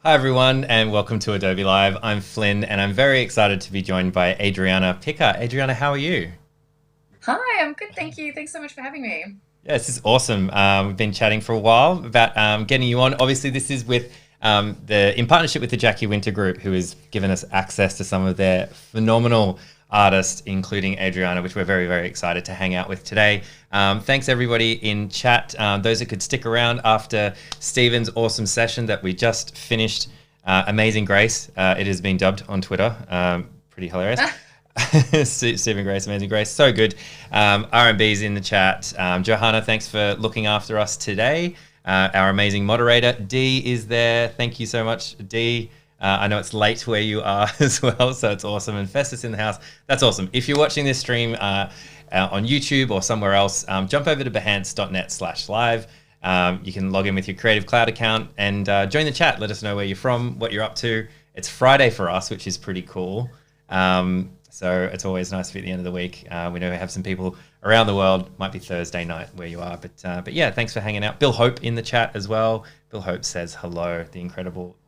Hi everyone and welcome to Adobe Live. I'm Flynn and I'm very excited to be joined by Adriana Picker. Adriana, how are you? Hi, I'm good, thank you. Thanks so much for having me. Yeah, this is awesome. We've been chatting for a while about getting you on. Obviously, this is with in partnership with the Jacky Winter Group, who has given us access to some of their phenomenal artists, including Adriana, which we're very, very excited to hang out with today. Thanks everybody in chat. Those that could stick around after Stephen's awesome session that we just finished. Amazing Grace, it has been dubbed on Twitter. Pretty hilarious. Stephen Grace, Amazing Grace, so good. R&B's in the chat. Johanna, thanks for looking after us today. Our amazing moderator, Dee, is there. Thank you so much, Dee. I know it's late where you are as well, so it's awesome. And Festus in the house, that's awesome. If you're watching this stream on YouTube or somewhere else, jump over to behance.net/live. You can log in with your Creative Cloud account and join the chat. Let us know where you're from, what you're up to. It's Friday for us, which is pretty cool. So it's always nice to be at the end of the week. We know we have some people around the world. Might be Thursday night where you are, but yeah, thanks for hanging out. Bill Hope in the chat as well. Bill Hope says hello.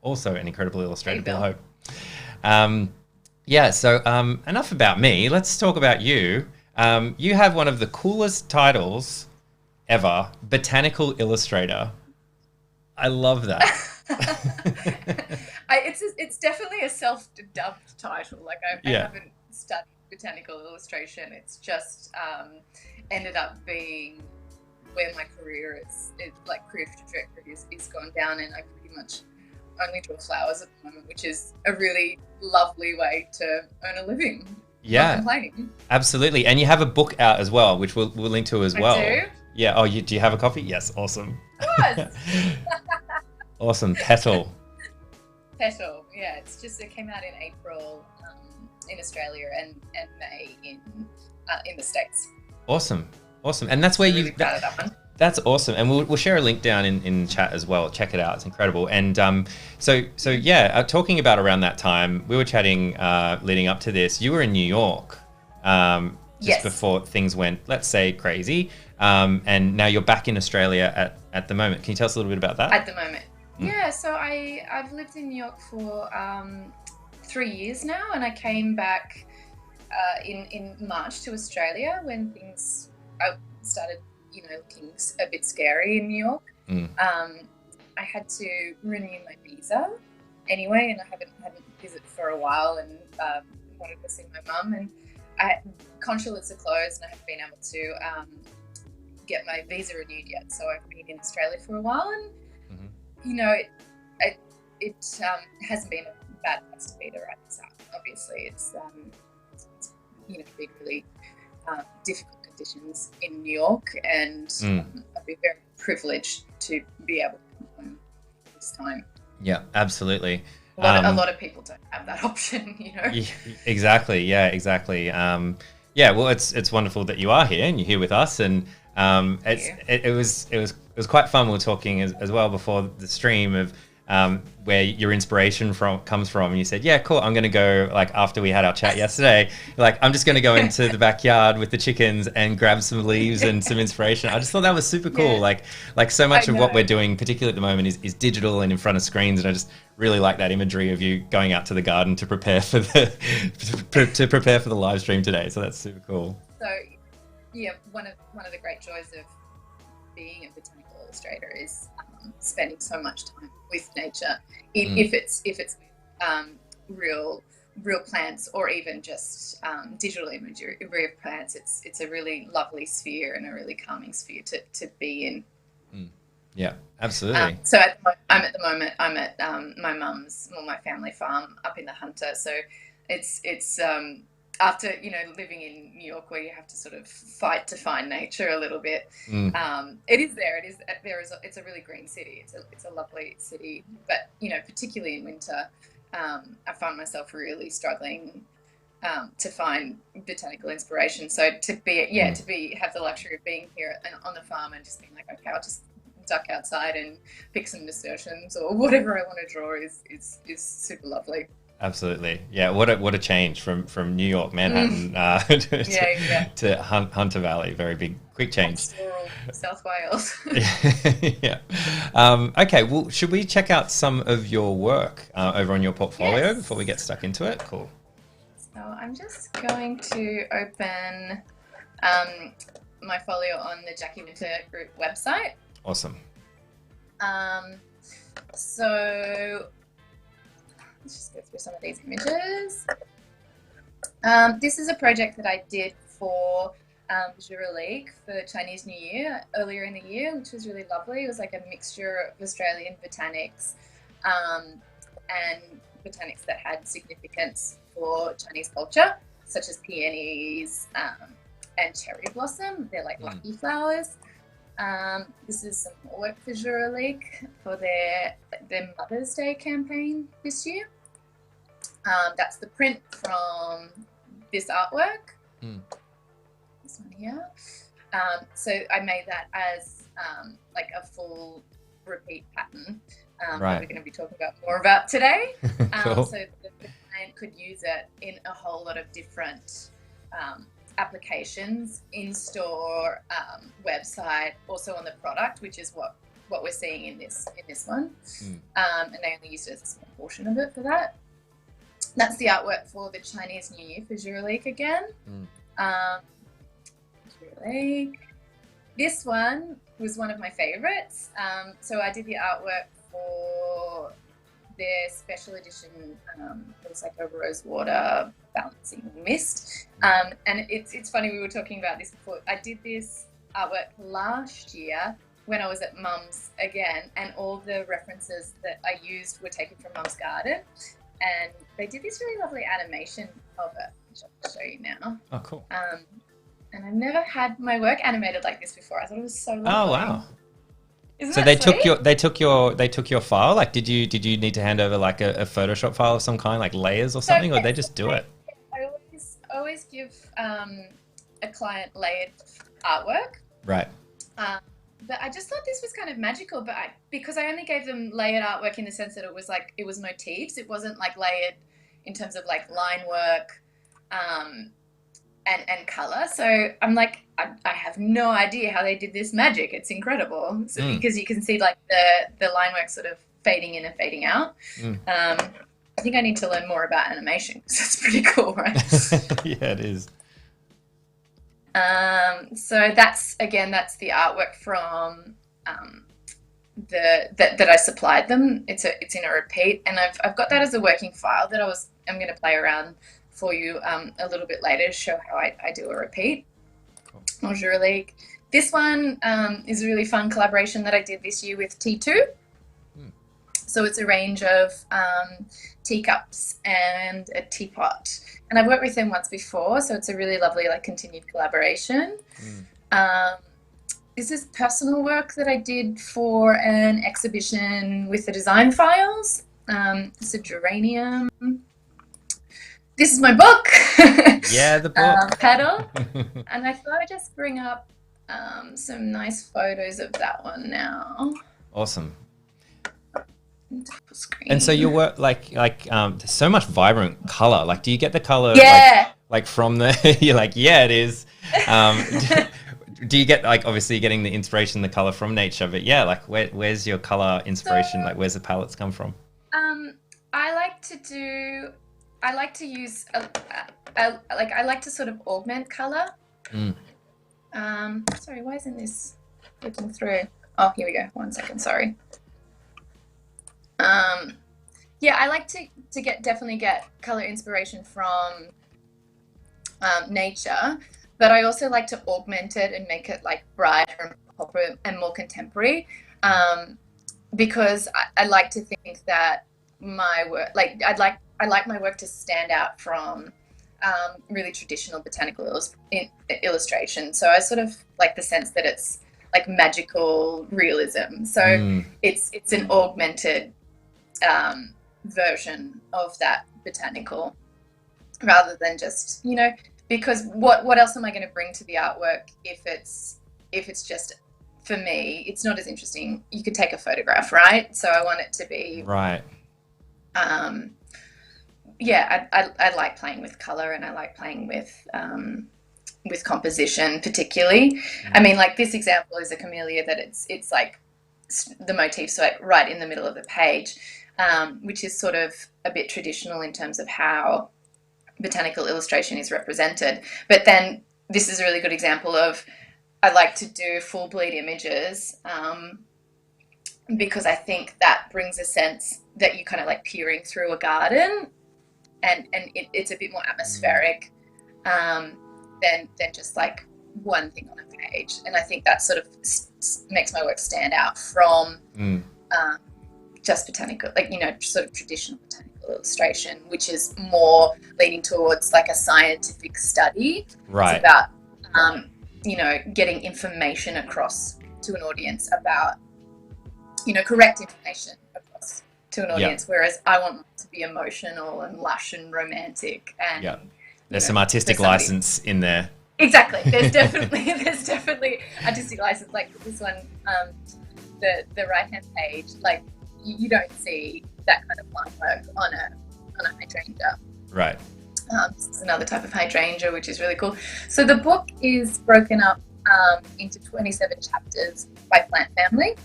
Also an incredible illustrator, Hey, Bill Bill. Hope. Yeah. So enough about me. Let's talk about you. You have one of the coolest titles ever, Botanical Illustrator. I love that. It's definitely a self-dubbed title. Like I Yeah. haven't studied botanical illustration. It's just ended up being where my career is like career trajectory is gone down, and I pretty much only draw flowers at the moment, which is a really lovely way to earn a living. Not Yeah. complaining. Absolutely. And you have a book out as well, which we'll link to as I well. do. Yeah. Oh, do you have a copy? Yes. Awesome. Of Awesome. Petal. Petal, yeah, it came out in April in Australia and May in the States. Awesome. Awesome. And that's where So really proud of that one. that's awesome. And we'll share a link down in chat as well. Check it out. It's incredible. And so yeah, talking about around that time, we were chatting leading up to this. You were in New York just Yes, before things went, let's say, crazy. And now you're back in Australia at the moment. Can you tell us a little bit about that? at the moment. Yeah, so I've lived in New York for 3 years now, and I came back in March to Australia when things started, looking a bit scary in New York. Mm. I had to renew my visa anyway, and I haven't had a visit for a while, and wanted to see my mum. And consulates are closed, and I haven't been able to get my visa renewed yet. So I've been in Australia for a while, and Mhm. it hasn't been a bad place to be to write this out. Obviously, it's been really difficult conditions in New York, and I've been very privileged to be able to come home this time. Yeah, absolutely. A lot of people don't have that option, Yeah, exactly. Yeah, exactly. Yeah, well, it's wonderful that you are here and you're here with us, and Yeah. it was quite fun. We were talking as well before the stream of where your inspiration comes from. And you said, "Yeah, cool. I'm going to go like after we had our chat yesterday. Like I'm just going to go into the backyard with the chickens and grab some leaves and some inspiration." I just thought that was super cool. Yeah, Like so I much of what we're know. doing, particularly at the moment, is digital and in front of screens, and I just really like that imagery of you going out to the garden to prepare for the to prepare for the live stream today. So that's super cool. So yeah, one of the great joys of being a botanical illustrator is spending so much time with nature. Mm, If it's real plants, or even just digital imagery of plants, it's a really lovely sphere and a really calming sphere to be in. mm. Yeah, absolutely. So I'm at my my family farm up in the Hunter. So it's after living in New York, where you have to sort of fight to find nature a little bit. Mm, It is there. It is there is. It's a really green city. It's a lovely city, but particularly in winter, I find myself really struggling to find botanical inspiration. So mm. to be have the luxury of being here on the farm and just being like, okay, I'll just duck outside and pick some nasturtiums or whatever I want to draw is super lovely. Absolutely. Yeah. What a change from New York, Manhattan, to Hunter Valley. Very big, quick change. Pastoral South Wales. Yeah. Okay. Well, should we check out some of your work over on your portfolio before we get stuck into it? Cool. So I'm just going to open my folio on the Jacky Winter group website. Awesome. So let's just go through some of these images. This is a project that I did for Jura League for Chinese New Year earlier in the year, which was really lovely. It was like a mixture of Australian botanics and botanics that had significance for Chinese culture, such as peonies and cherry blossom. They're like lucky flowers. This is some more work for Jura League for their Mother's Day campaign this year. That's the print from this artwork. This one here. So I made that as like a full repeat pattern that we're going to be talking about more about today. Cool. So the client could use it in a whole lot of different applications, in-store, website, also on the product, which is what we're seeing in this one. And they only used it as a small portion of it for that. That's the artwork for the Chinese New Year for Jura League again. Jura League. This one was one of my favorites. So I did the artwork for their special edition. It was like a rose water balancing mist. And it's funny, we were talking about this before. I did this artwork last year when I was at Mum's again, and all the references that I used were taken from Mum's garden. And they did this really lovely animation of it, which I'll show you now. Oh, cool. And I've never had my work animated like this before. I thought it was so lovely. Oh, wow. Isn't So that they sweet? took your file. Like, did you need to hand over like a Photoshop file of some kind, like layers or something, or they just do it? I always give a client layered artwork. Right. But I just thought this was kind of magical. But because I only gave them layered artwork in the sense that it was motifs. It wasn't like layered in terms of like line work and color. So I'm like, I have no idea how they did this magic. It's incredible. So, because you can see like the line work sort of fading in and fading out. I think I need to learn more about animation because it's pretty cool, right? Yeah, it is. So that's the artwork from that I supplied them. It's in a repeat, and I've got that as a working file that I'm going to play around for you a little bit later to show how I do a repeat. Cool. Jura League. This one is a really fun collaboration that I did this year with T2. So it's a range of teacups and a teapot. And I've worked with them once before, so it's a really lovely like continued collaboration. This is personal work that I did for an exhibition with the design files. It's a geranium. This is my book. Yeah, the book. PETAL. And I thought I'd just bring up some nice photos of that one now. Awesome. And so your work, like there's so much vibrant color. Like, do you get the color like from the? You're like, yeah, it is. Do you get like obviously you're getting the inspiration, the color from nature? But yeah, like where's your color inspiration? Like, where's the palettes come from? I like to use I like to sort of augment color. Sorry, why isn't this looking through? Oh, here we go. 1 second. Sorry. Yeah, I like to definitely get color inspiration from nature, but I also like to augment it and make it like brighter and proper and more contemporary, because I like to think that my work, like I like my work to stand out from really traditional botanical illustration. So I sort of like the sense that it's like magical realism. So it's an augmented version of that botanical, rather than just, because what else am I going to bring to the artwork if it's just, for me, it's not as interesting. You could take a photograph, right? So I want it to be right. yeah, I like playing with color, and I like playing with composition particularly. I mean, like this example is a camellia that it's like the motif's like right in the middle of the page, which is sort of a bit traditional in terms of how botanical illustration is represented. But then this is a really good example of, I like to do full bleed images, because I think that brings a sense that you kind of like peering through a garden, and it's a bit more atmospheric than just like one thing on a page. And I think that sort of makes my work stand out from just botanical, like, you know, sort of traditional botanical illustration, which is more leaning towards like a scientific study. Right. It's about, you know, getting information across to an audience about, you know, correct information across to an audience, whereas I want to be emotional and lush and romantic. And there's some artistic license in there. Exactly. There's definitely artistic license. Like this one, the right hand page, like you don't see that kind of line work on a hydrangea. Right. This is another type of hydrangea, which is really cool. So the book is broken up into 27 chapters by plant family.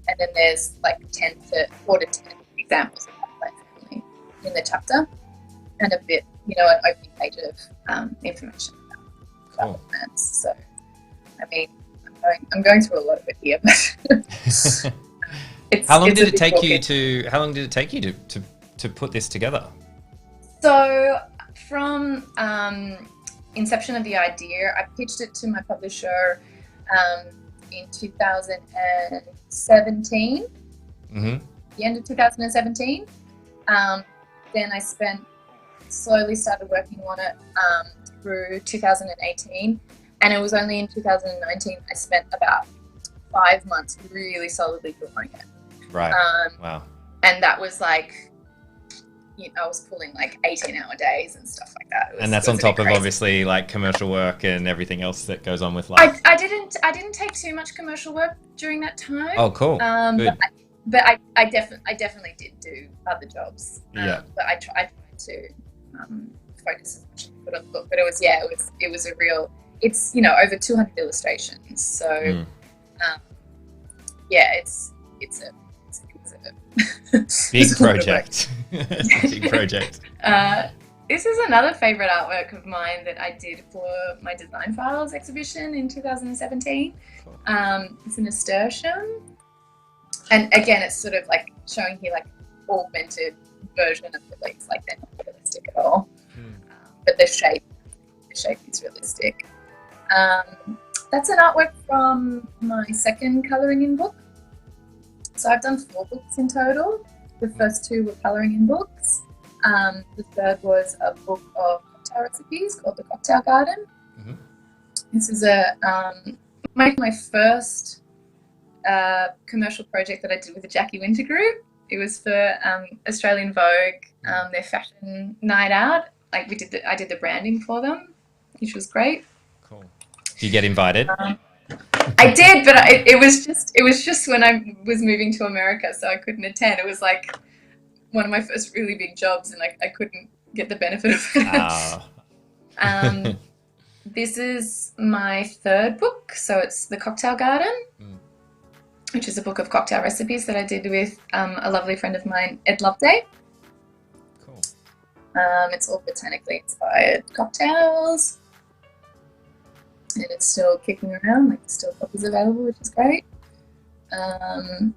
And then there's like 4 to 10 examples of that plant family in the chapter, and a bit, you know, an opening page of information about the plants. So, I mean, I'm going through a lot of it here, but How long did it take you to put this together? So, from inception of the idea, I pitched it to my publisher in 2017, the end of 2017. Then I slowly started working on it through 2018, and it was only in 2019 I spent about 5 months really solidly drawing it. Right. Wow. And that was like, you know, I was pulling like 18-hour days and stuff like that. And that's on top of obviously like commercial work and everything else that goes on with life. I didn't take too much commercial work during that time. Oh, cool. Good. But I definitely did do other jobs. But I tried to focus as much as I could on the book. But it was a real. It's, you know, over 200 illustrations. So it's a big project. Big project. This is another favorite artwork of mine that I did for my Design Files exhibition in 2017. Cool. It's a nasturtium, and again, it's sort of like showing here like augmented version of the leaves, like they're not realistic at all, but the shape is realistic. That's an artwork from my second colouring in book. So I've done 4 books in total. The first 2 were colouring in books. The third was a book of cocktail recipes called The Cocktail Garden. This is my first commercial project that I did with the Jacky Winter group. It was for Australian Vogue, their fashion night out. Like I did the branding for them, which was great. Cool. Did you get invited? I did, but it was just when I was moving to America, so I couldn't attend. It was like one of my first really big jobs, and I couldn't get the benefit of it. This is my third book, so it's The Cocktail Garden, which is a book of cocktail recipes that I did with a lovely friend of mine, Ed Loveday. Cool. It's all botanically inspired cocktails. And it's still kicking around, like there's still copies available, which is great. Oh,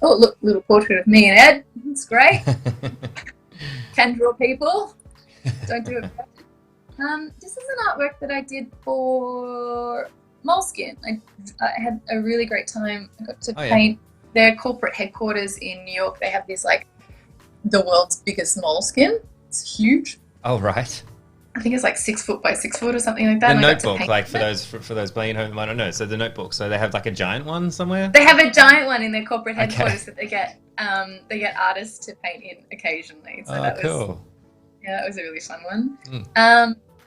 look, little portrait of me and Ed. It's great. Can draw people. Don't do it. This is an artwork that I did for Moleskine. I had a really great time. I got to paint their corporate headquarters in New York. They have this like the world's biggest Moleskine. It's huge. Oh, right. I think it's like 6 foot by 6 foot or something like that. The notebook, like for those playing at home, I don't know. So the notebook. So they have like a giant one somewhere. They have a giant one in their corporate headquarters that they get artists to paint in occasionally. So that cool. That was a really fun one.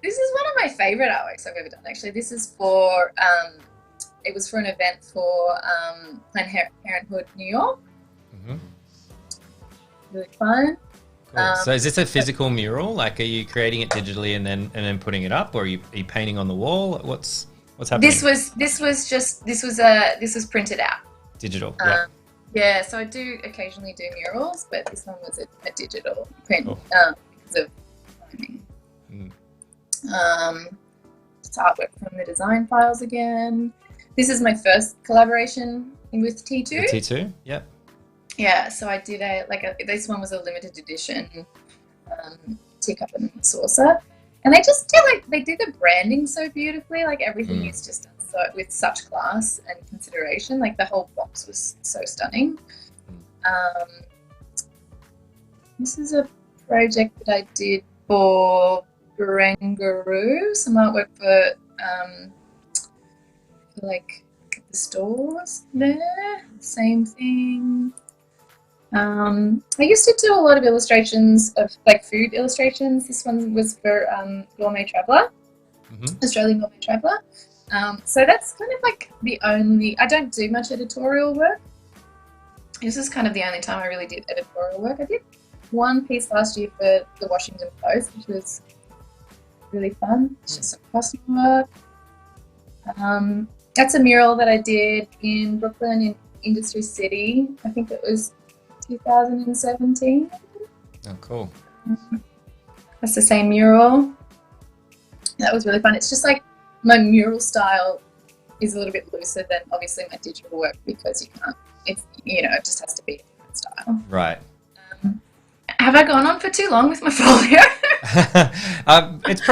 This is one of my favorite artworks I've ever done. Actually, this is for it was for an event for Planned Parenthood New York. really fun. Cool. So is this a physical mural? Like, are you creating it digitally and then putting it up, or are you painting on the wall? What's happening? This was printed out. Digital. Yeah. Yeah, so I do occasionally do murals, but this one was a digital print because of timing. It's artwork from the design files again. This is my first collaboration with T2. The T2, yep. Yeah, so I did this one was a limited edition teacup and saucer, and they just they do the branding so beautifully. Like everything is just done so with such class and consideration. Like the whole box was so stunning. This is a project that I did for Barangaroo, some artwork for like the stores there. Same thing. I used to do a lot of illustrations of like food illustrations. This one was for Gourmet Traveller, Australian Gourmet Traveller. So that's kind of like the only, I don't do much editorial work. This is kind of the only time I really did editorial work. I did one piece last year for the Washington Post, which was really fun. It's just some custom work. That's a mural that I did in Brooklyn in Industry City. I think it was 2017. Oh, cool. That's the same mural. That was really fun. It's just like my mural style is a little bit looser than obviously my digital work because you can't, it's, you know, it just has to be a different style. Right. Have I gone on for too long with my folio? It's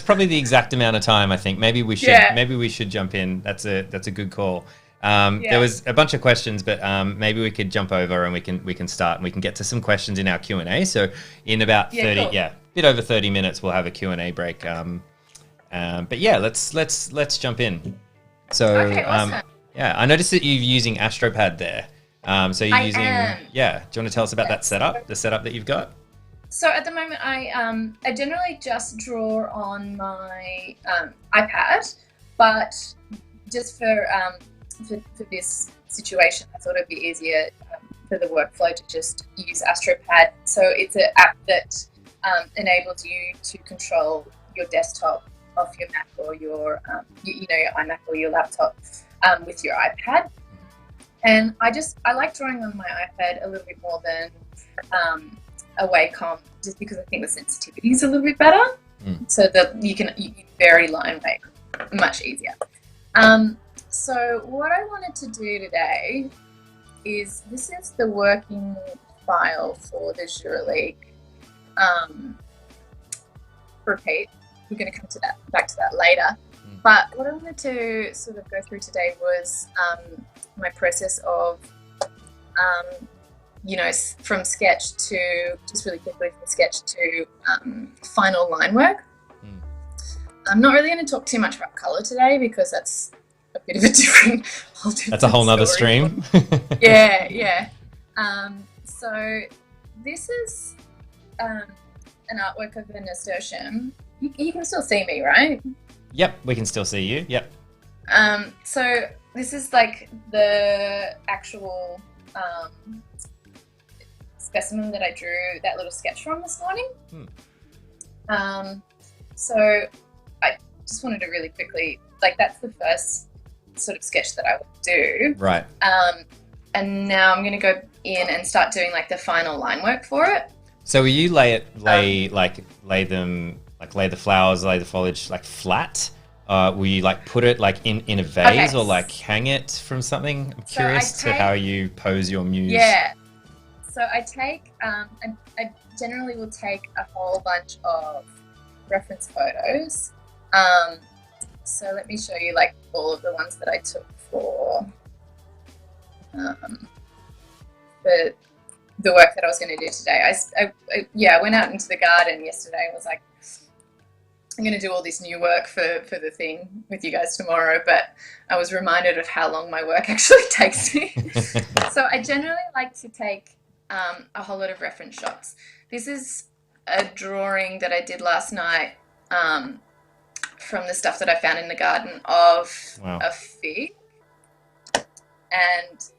probably the exact amount of time. I think maybe we should jump in. That's a good call. There was a bunch of questions, but maybe we could jump over and we can start and we can get to some questions in our Q&A. So in about 30, cool. a bit over 30 minutes, we'll have a Q&A break. But yeah, let's jump in. So okay, awesome. I noticed that you're using AstroPad there. So you're using, do you want to tell us about that setup, the setup that you've got? So at the moment, I generally just draw on my iPad, but just for this situation, I thought it'd be easier for the workflow to just use AstroPad. So it's an app that enables you to control your desktop off your Mac or your your iMac or your laptop with your iPad. And I like drawing on my iPad a little bit more than a Wacom, just because I think the sensitivity is a little bit better, so that you can vary line weight much easier. So what I wanted to do today is, this is the working file for the Jura League repeat. We're going to come to back to that later. But what I wanted to sort of go through today was my process of, from sketch to, just really quickly from sketch to final line work. I'm not really going to talk too much about colour today because that's a bit of a different, that's a whole nother stream. Yeah. So this is an artwork of a nasturtium. You can still see me, right? Yep, we can still see you. Yep. So this is like the actual specimen that I drew that little sketch from this morning. So I just wanted to really quickly, that's the first sort of sketch that I would do. Right. And now I'm going to go in and start doing the final line work for it. So will you lay the flowers, lay the foliage flat? Will you put it in a vase or hang it from something? I'm curious to how you pose your muse. Yeah. So I take, I generally will take a whole bunch of reference photos. So let me show you all of the ones that I took for the work that I was going to do today. I went out into the garden yesterday and was like, I'm going to do all this new work for the thing with you guys tomorrow, but I was reminded of how long my work actually takes me. So I generally like to take a whole lot of reference shots. This is a drawing that I did last night from the stuff that I found in the garden of a fig. And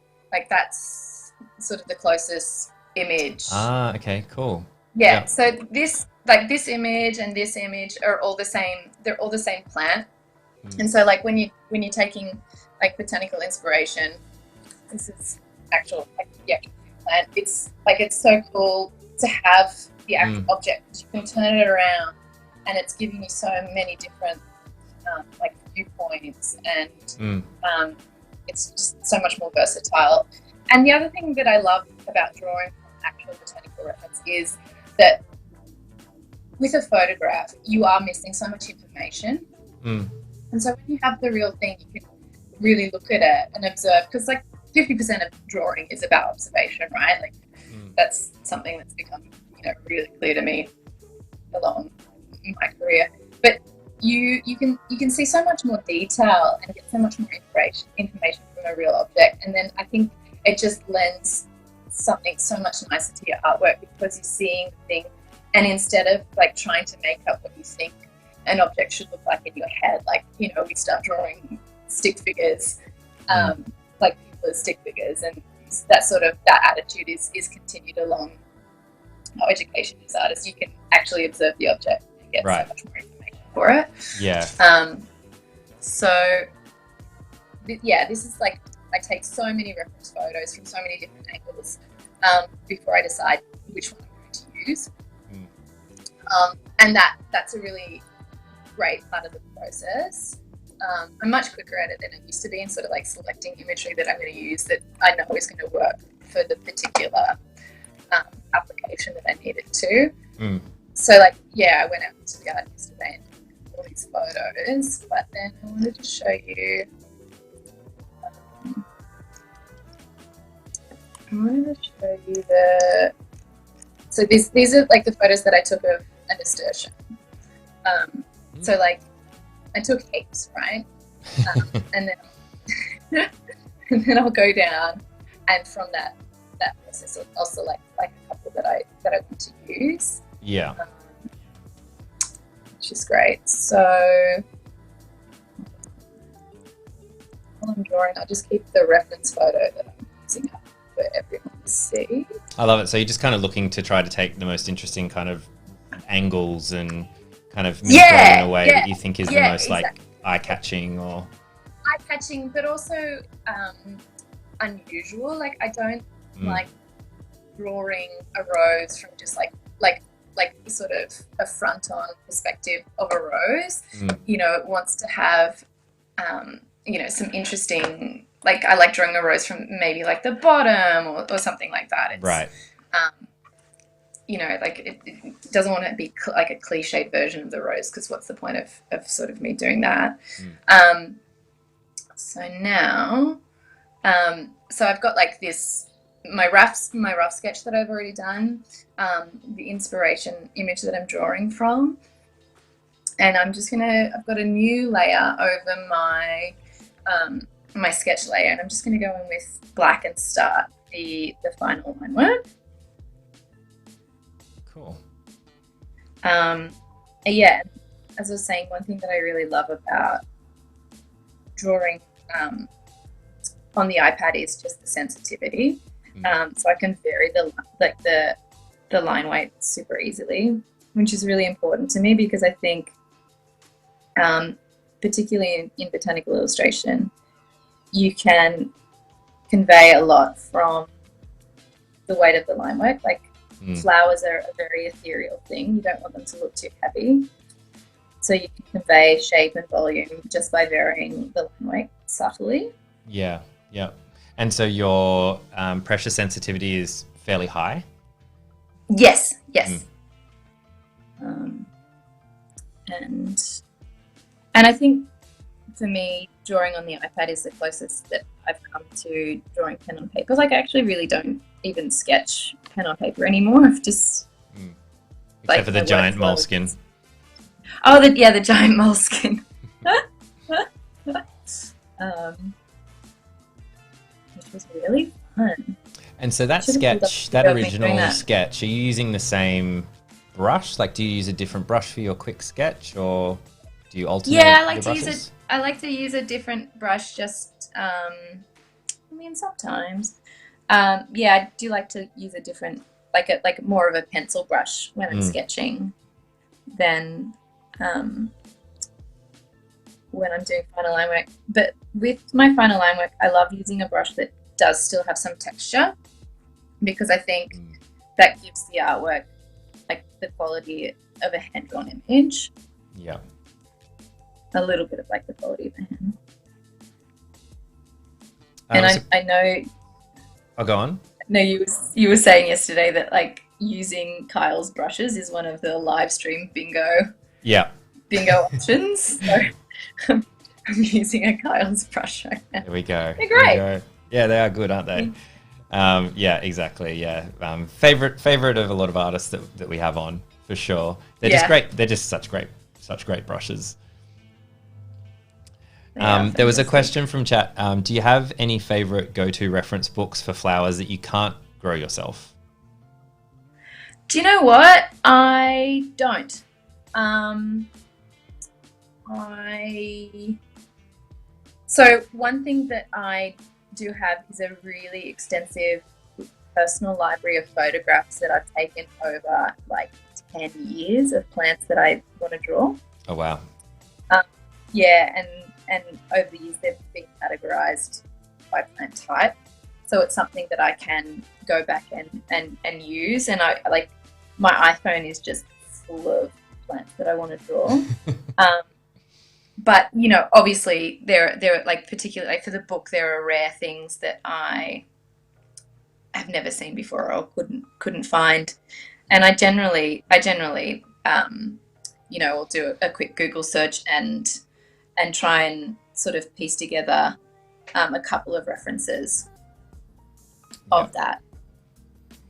that's sort of the closest image. Ah, okay, cool. Yeah, Yeah. so this image and this image are all the same. They're all the same plant. Mm. And so like when you're taking like botanical inspiration, this is actual like the actual plant. It's like it's so cool to have the actual object. You can turn it around, and it's giving you so many different like viewpoints, and it's just so much more versatile. And the other thing that I love about drawing from actual botanical reference is that with a photograph, you are missing so much information. And so when you have the real thing, you can really look at it and observe, because like 50% of drawing is about observation, right? Like that's something that's become, really clear to me along my career. But you can see so much more detail and get so much more information from a real object. And then I think it just lends something so much nicer to your artwork, because you're seeing the thing, and instead of like trying to make up what you think an object should look like in your head, like we start drawing stick figures, like people as stick figures, and that attitude is continued along our education as artists. You can actually observe the object and get so much more information for it. So this is like, I take so many reference photos from so many different angles before I decide which one I'm going to use. And that's a really great part of the process. I'm much quicker at it than I used to be in sort of like selecting imagery that I'm going to use that I know is going to work for the particular application that I need it to. So like, I went out to the garden yesterday and took all these photos, but then I wanted to show you so these are like the photos that I took of a nasturtium. So like I took heaps, right? And then I'll go down, and from that process I'll select like a couple that I want to use. Which is great. So while I'm drawing, I'll just keep the reference photo that I'm using up for everyone to see. I love it. So you're just kind of looking to try to take the most interesting kind of angles and kind of move it in a way that you think is the most like eye-catching or eye-catching, but also unusual. Like I don't like drawing a rose from just like sort of a front-on perspective of a rose. It wants to have some interesting, like I like drawing a rose from maybe like the bottom or something like that. It's, right. Like it doesn't want to be like a cliched version of the rose, because what's the point of sort of me doing that? So now, so I've got like this, my rough sketch that I've already done, the inspiration image that I'm drawing from, and I've got a new layer over my my sketch layer, and I'm just gonna go in with black and start the final line work. Cool. As I was saying, one thing that I really love about drawing on the iPad is just the sensitivity. So I can vary the line weight super easily, which is really important to me, because I think particularly in botanical illustration, you can convey a lot from the weight of the line work. Like flowers are a very ethereal thing. You don't want them to look too heavy. So you can convey shape and volume just by varying the line weight subtly. Yeah. And so your pressure sensitivity is fairly high? Yes. And I think for me, drawing on the iPad is the closest that I've come to drawing pen on paper. Like I actually really don't even sketch pen on paper anymore. I've just except for the giant moleskin. Oh, the giant moleskin. Which was really fun. And so that sketch, that original sketch, are you using the same brush? Like, do you use a different brush for your quick sketch, or do you alternate? Yeah, I like to use a different brush. Just, sometimes. Yeah, I do like to use a different, like more of a pencil brush when I'm sketching than when I'm doing finer line work. But with my finer line work, I love using a brush that does still have some texture, because I think that gives the artwork like the quality of a hand-drawn image. Yeah. A little bit of like the quality of a hand. And I know. I'll go on. No, you were saying yesterday that like using Kyle's brushes is one of the live stream bingo options. So I'm using a Kyle's brush right now. There we go. They're great. Yeah, they are good, aren't they? Yeah, exactly. Yeah, favorite of a lot of artists that we have on, for sure. They're just great. They're just such great brushes. There was a question from chat. Do you have any favorite go-to reference books for flowers that you can't grow yourself? Do you know what? I don't. So one thing that I do have is a really extensive personal library of photographs that I've taken over like 10 years of plants that I want to draw. Oh, wow. Yeah, and over the years they've been categorized by plant type. So it's something that I can go back and use. And I like, my iPhone is just full of plants that I want to draw. But, you know, obviously there like particularly like for the book, there are rare things that I have never seen before or couldn't find. And I generally, you know, will do a quick Google search and try and sort of piece together a couple of references of that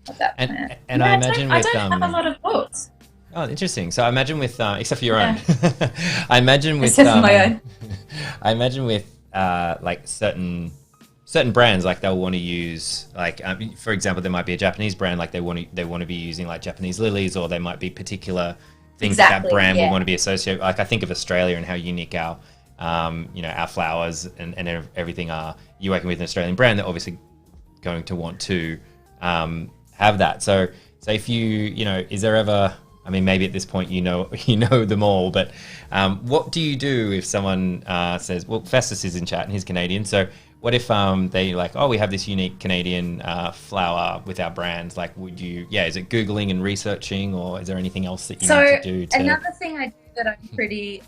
plant. And I imagine I don't have a lot of books. Oh, interesting. So I imagine with except for your own, I imagine with except for my own. I imagine with like certain brands, like they'll want to use like for example, there might be a Japanese brand, like they want to be using like Japanese lilies, or there might be particular things that brand will want to be associated. Like I think of Australia and how unique our you know, our flowers and everything are. You're working with an Australian brand, they're obviously going to want to have that. So if you know, is there ever, I mean, maybe at this point you know them all, but what do you do if someone says, well, Festus is in chat and he's Canadian, so what if they like, oh, we have this unique Canadian flower with our brands, like would you, is it Googling and researching, or is there anything else that you need to do? Another thing I do that I'm pretty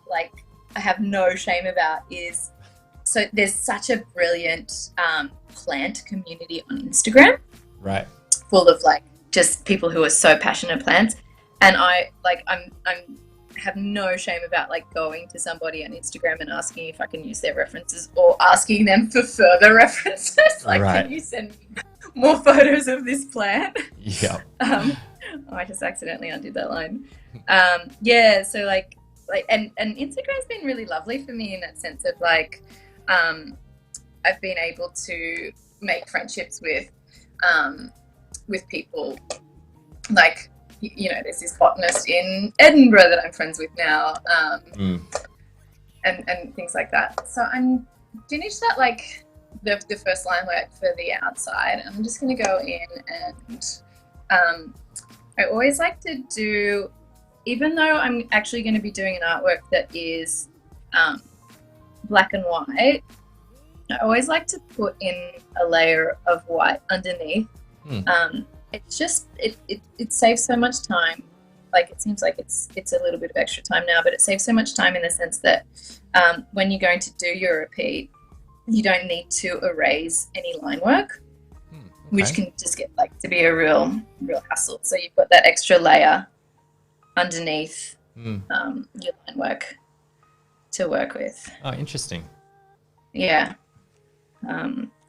like I have no shame about is, so there's such a brilliant plant community on Instagram, right, full of like just people who are so passionate plants, and I have no shame about like going to somebody on Instagram and asking if I can use their references, or asking them for further references, like can you send me more photos of this plant? Yeah. I just accidentally undid that line. So like and Instagram's been really lovely for me in that sense of like I've been able to make friendships with people, like, you know, there's this botanist in Edinburgh that I'm friends with now, and things like that. So I'm finished that, like the first line work for the outside. I'm just going to go in and I always like to do, even though I'm actually going to be doing an artwork that is black and white, I always like to put in a layer of white underneath. It's just it saves so much time. Like, it seems like it's a little bit of extra time now, but it saves so much time in the sense that when you're going to do your repeat, you don't need to erase any line work, which can just get like to be a real hassle. So you've got that extra layer underneath your line work to work with. Oh, interesting. Yeah.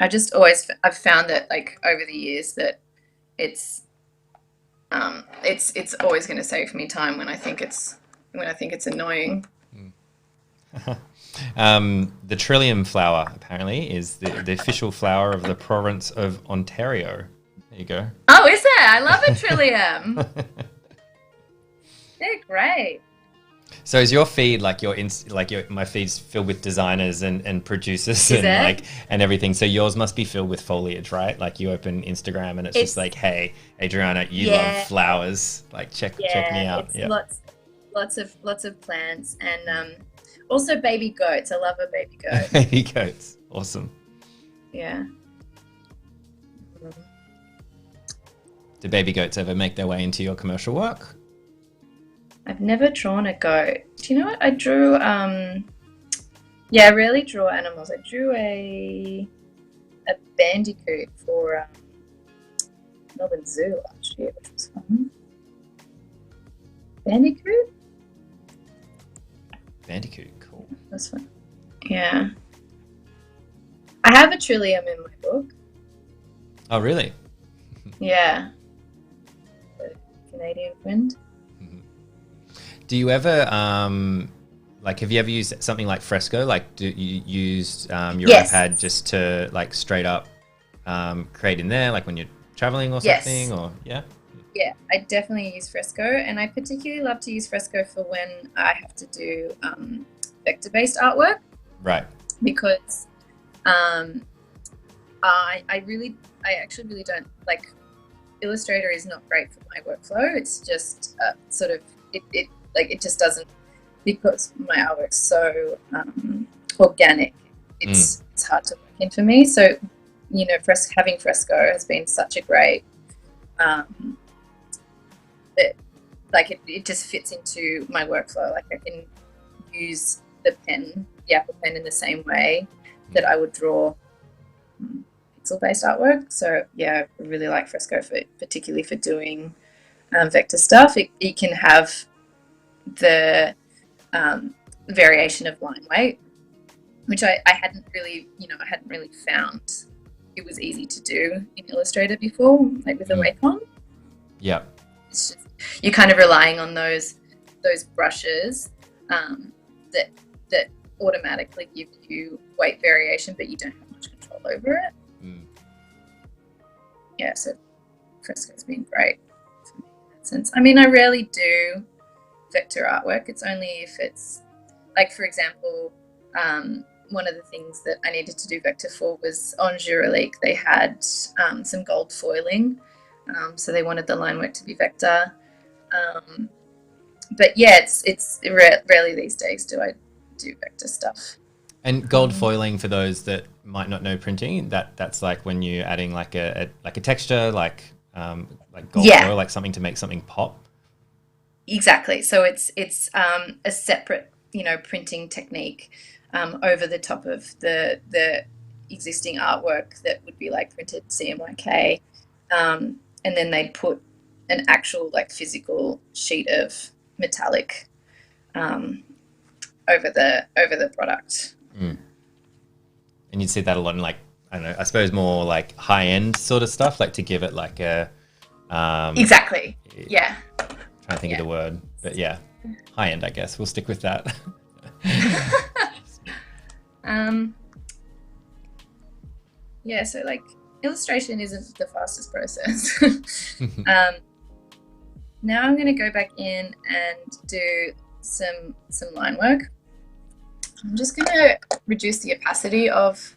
I've found that, like, over the years that it's always going to save me time when I think it's annoying. The trillium flower apparently is the official flower of the province of Ontario. There you go. Oh, is it? I love a trillium. They're great. So is your feed like my feed's filled with designers and producers Is and it? like and everything. So yours must be filled with foliage, right? Like you open Instagram and it's just It's like, hey, Adriana, you love yeah, flowers. Like check me yeah. out. It's Yeah. lots of plants and also baby goats. I love a baby goat. Baby goats. Awesome. Yeah. Do baby goats ever make their way into your commercial work? I've never drawn a goat. Do you know what? I drew yeah, I rarely draw animals. I drew a bandicoot for Melbourne Zoo last year, which was fun. Bandicoot? Bandicoot, cool. That's fun. Yeah. I have a trillium in my book. Oh, really? Yeah. The Canadian friend. Do you ever like have you ever used something like Fresco? Like do you use your Yes. iPad just to like straight up create in there, like when you're traveling or Yes. something, or yeah? Yeah, I definitely use Fresco, and I particularly love to use Fresco for when I have to do vector-based artwork Right. because I actually really don't like Illustrator is not great for my workflow. It's just sort of it just doesn't, because my artwork's so organic. It's hard to work in for me. So you know, having Fresco has been such a great it just fits into my workflow. Like I can use the Apple pen in the same way that I would draw pixel-based artwork. So yeah, I really like Fresco particularly for doing vector stuff. It can have the variation of line weight, which I hadn't really found it was easy to do in Illustrator before, like with the Wacom. Yeah. It's just you're kind of relying on those brushes that automatically give you weight variation, but you don't have much control over it. Yeah, so Fresco's been great for me in that sense. I mean, I rarely do vector artwork. It's only if it's like, for example, one of the things that I needed to do vector for was on Juralique. They had some gold foiling, so they wanted the line work to be vector. But yeah, it's rarely these days do I do vector stuff. And gold foiling, for those that might not know printing, that's like when you're adding like a texture, like gold foil, like something to make something pop. Exactly. So it's a separate, printing technique over the top of the existing artwork that would be like printed CMYK, and then they'd put an actual like physical sheet of metallic over the product. And you'd see that a lot in like, I don't know, I suppose more like high end sort of stuff, like to give it like a exactly. Yeah. Trying to think of the word, but yeah, high end, I guess. We'll stick with that. Yeah, so like illustration isn't the fastest process. Now I'm going to go back in and do some line work. I'm just going to reduce the opacity of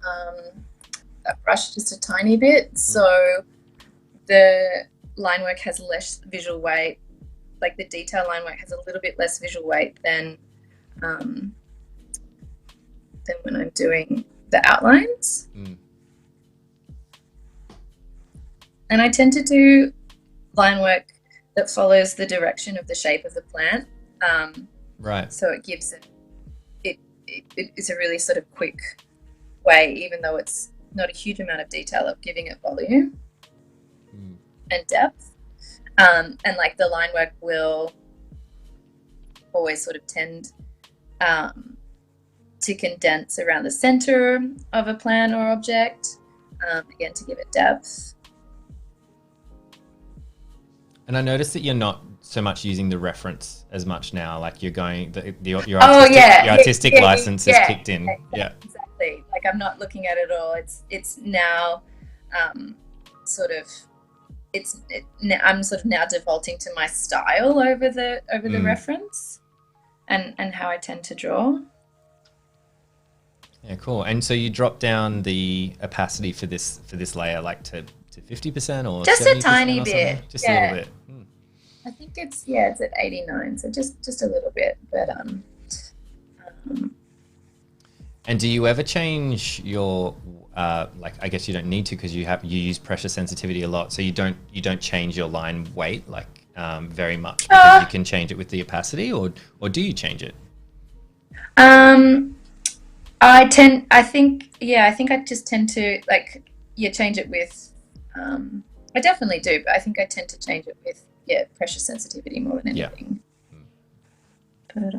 that brush just a tiny bit, so the line work has less visual weight. Like the detail line work has a little bit less visual weight than when I'm doing the outlines. And I tend to do line work that follows the direction of the shape of the plant. Right. So it gives it's a really sort of quick way, even though it's not a huge amount of detail, of giving it volume and depth. And like the line work will always sort of tend to condense around the center of a plant or object, again, to give it depth. And I noticed that you're not so much using the reference as much now. Like you're going, your artistic license is kicked in. Yeah, exactly. Like I'm not looking at it all. It's now I'm sort of now defaulting to my style over the reference. and how I tend to draw. Yeah, cool. And so you drop down the opacity for this layer like to 50% or Just a 70% tiny or bit. something? Just a little bit. I think it's at 89, so just a little bit, but And do you ever change your like, I guess you don't need to because you use pressure sensitivity a lot, so you don't change your line weight like very much because you can change it with the opacity, or do you change it? I think I just tend to like, change it with, I definitely do, but I think I tend to change it with, pressure sensitivity more than anything. But,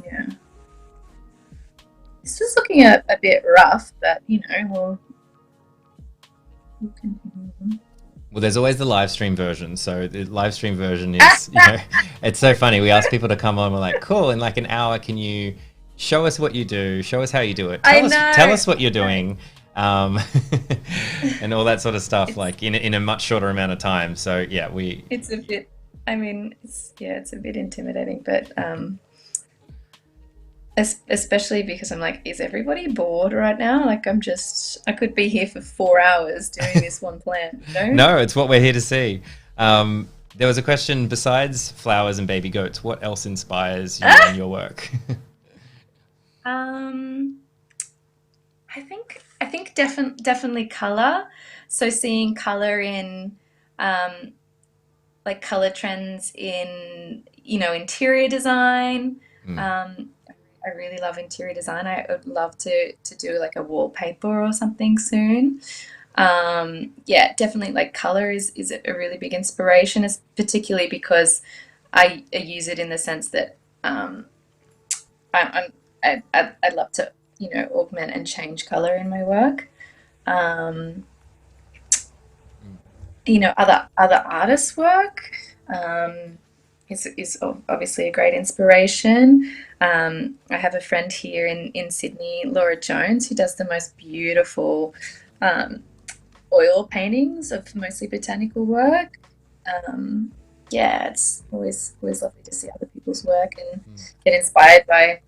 yeah. This is looking a bit rough, but, we'll continue. Well, there's always the live stream version. So the live stream version is, it's so funny. We ask people to come on. We're like, cool. In like an hour, can you show us what you do? Show us how you do it. Tell us what you're doing, and all that sort of stuff. Like in a much shorter amount of time. So yeah, It's a bit. I mean, it's a bit intimidating, but especially because I'm like, is everybody bored right now? Like, I could be here for 4 hours doing this one plant. No, it's what we're here to see. There was a question, besides flowers and baby goats, what else inspires you in your work? I think definitely color. So seeing color in, like color trends in, interior design. I really love interior design. I would love to do like a wallpaper or something soon. Definitely like color is a really big inspiration, particularly because I use it in the sense that I love to augment and change color in my work. Other artists' work is obviously a great inspiration. I have a friend here in Sydney, Laura Jones, who does the most beautiful oil paintings of mostly botanical work. It's always lovely to see other people's work and get inspired by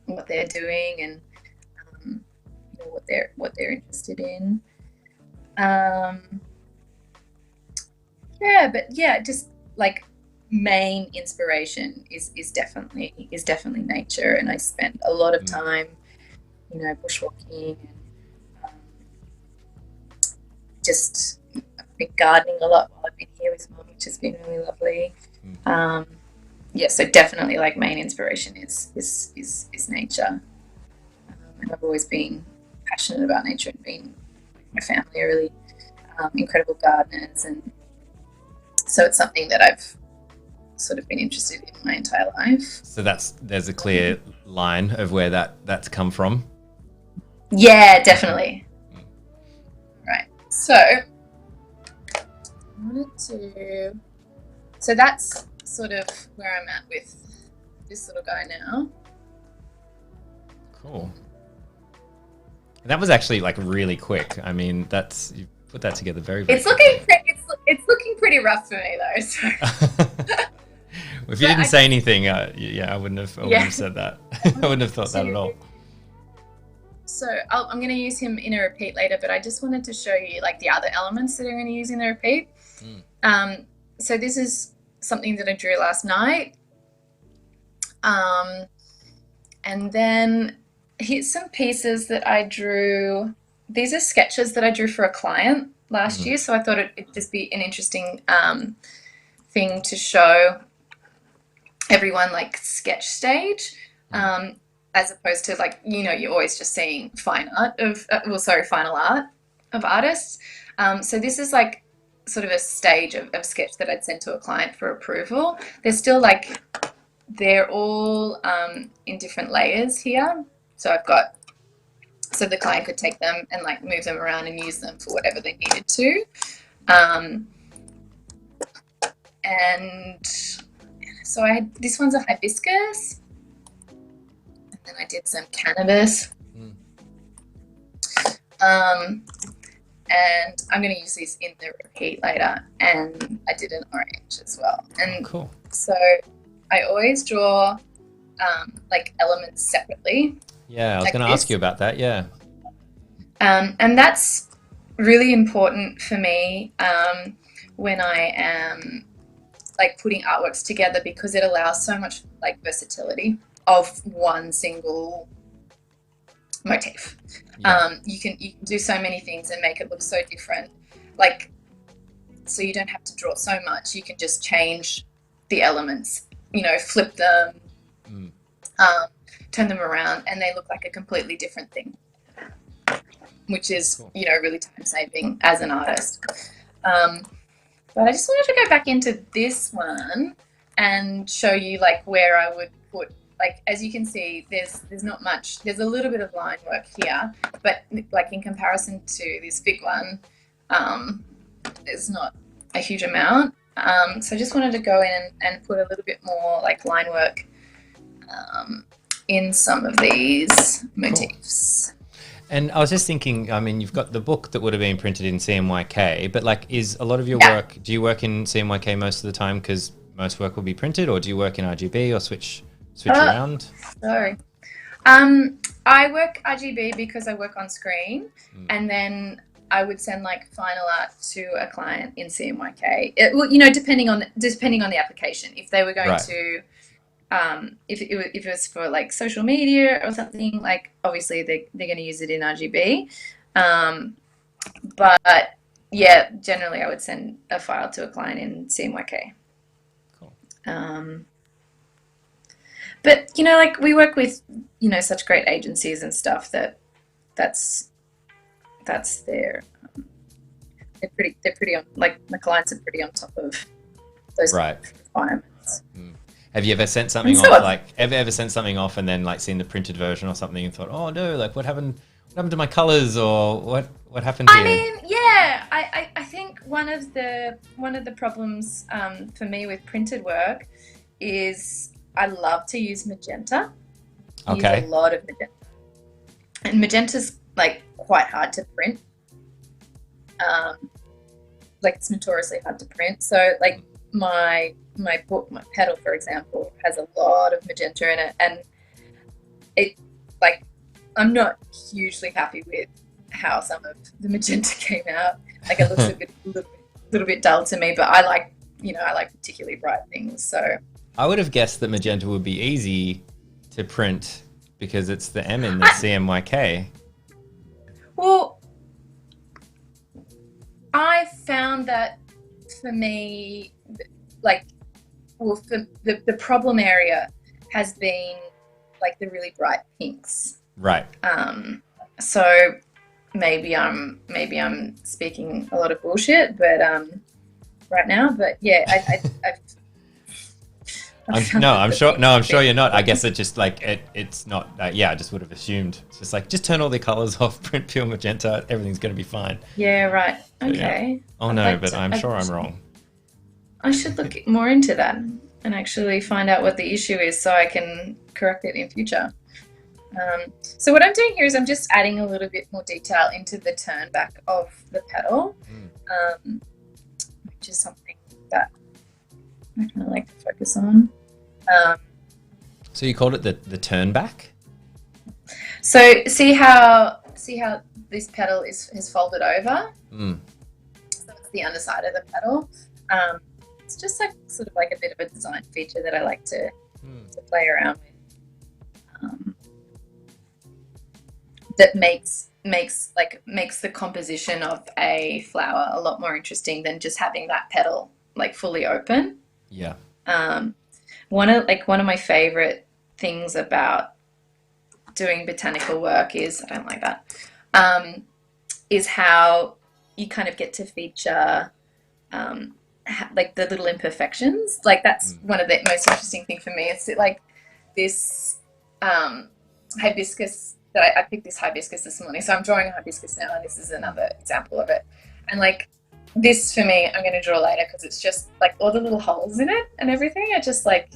what they're doing and what they're interested in. Just like main inspiration is definitely nature, and I spend a lot of time, bushwalking and just I've been gardening a lot while I've been here with Mum, which has been really lovely. So definitely like main inspiration is nature, and I've always been passionate about nature and been my family are really incredible gardeners, and so it's something that I've sort of been interested in my entire life. So there's a clear line of where that's come from. Yeah, definitely. Right. So that's sort of where I'm at with this little guy now. Cool. That was actually like really quick. I mean, you put that together very, very it's looking pretty rough for me though. So. If you didn't say anything, I wouldn't have said that. I wouldn't have thought that at all. So I'm going to use him in a repeat later, but I just wanted to show you like the other elements that I'm going to use in the repeat. So this is something that I drew last night. And then here's some pieces that I drew. These are sketches that I drew for a client last year, so I thought it'd just be an interesting thing to show everyone, like sketch stage, as opposed to like, you're always just seeing final art of artists. So this is like sort of a stage of sketch that I'd sent to a client for approval. They're all in different layers here. So so the client could take them and like move them around and use them for whatever they needed to. And so this one's a hibiscus, and then I did some cannabis, and I'm going to use these in the repeat later. And I did an orange as well. And cool. So I always draw like elements separately. Yeah, I was like going to ask you about that. Yeah. And that's really important for me when I am like putting artworks together, because it allows so much like versatility of one single motif. Yeah. You can do so many things and make it look so different. Like, so you don't have to draw so much. You can just change the elements, you know, flip them, turn them around, and they look like a completely different thing, which is, cool. you know, really time saving as an artist. But I just wanted to go back into this one and show you like where I would put, like, as you can see, there's not much. There's a little bit of line work here, but like in comparison to this big one, there's not a huge amount. So I just wanted to go in and put a little bit more like line work in some of these motifs. Cool. And I was just thinking, I mean, you've got the book that would have been printed in CMYK, but like, is a lot of your work, do you work in CMYK most of the time because most work will be printed, or do you work in RGB or switch around? Sorry. I work RGB because I work on screen, and then I would send like final art to a client in CMYK. Well, you know, depending on the application. If they were going to, if it was for like social media or something, like obviously they're going to use it in RGB. But yeah, generally I would send a file to a client in CMYK. Cool. But you know, like we work with, you know, such great agencies and stuff that's their they're pretty on, like my clients are pretty on top of those requirements. Have you ever sent something off, like ever sent something off and then like seen the printed version or something and thought, oh no, like what happened to my colors, or what happened here? I mean, yeah, I think one of the problems for me with printed work is I love to use magenta. I use a lot of magenta. And magenta's like quite hard to print. Like it's notoriously hard to print. So like my book, my PETAL, for example, has a lot of magenta in it, and it like I'm not hugely happy with how some of the magenta came out. Like it looks a little bit dull to me, but I like particularly bright things. So I would have guessed that magenta would be easy to print because it's the M in the CMYK. Well, I found that for me, like, well, for the problem area has been like the really bright pinks. Right. So maybe I'm speaking a lot of bullshit, but right now, but yeah, I'm sure you're not. I guess it just like it's not. Yeah, I just would have assumed. It's just like just turn all the colors off, print pure magenta, everything's going to be fine. Yeah, right. Okay. Yeah. Oh no, but I'm sure I'm wrong. I should look more into that and actually find out what the issue is so I can correct it in future. So what I'm doing here is I'm just adding a little bit more detail into the turn back of the petal, which is something that I kind of like to focus on. So you called it the turn back? So see how this petal is folded over? So it's the underside of the petal. It's just like sort of like a bit of a design feature that I like to play around with. That makes the composition of a flower a lot more interesting than just having that petal like fully open. Yeah. One of my favorite things about doing botanical work is, I don't like that, is how you kind of get to feature like the little imperfections. Like that's one of the most interesting thing for me. It's like this hibiscus that I picked this hibiscus this morning. So I'm drawing a hibiscus now, and this is another example of it. And like this for me, I'm going to draw later because it's just like all the little holes in it and everything are just like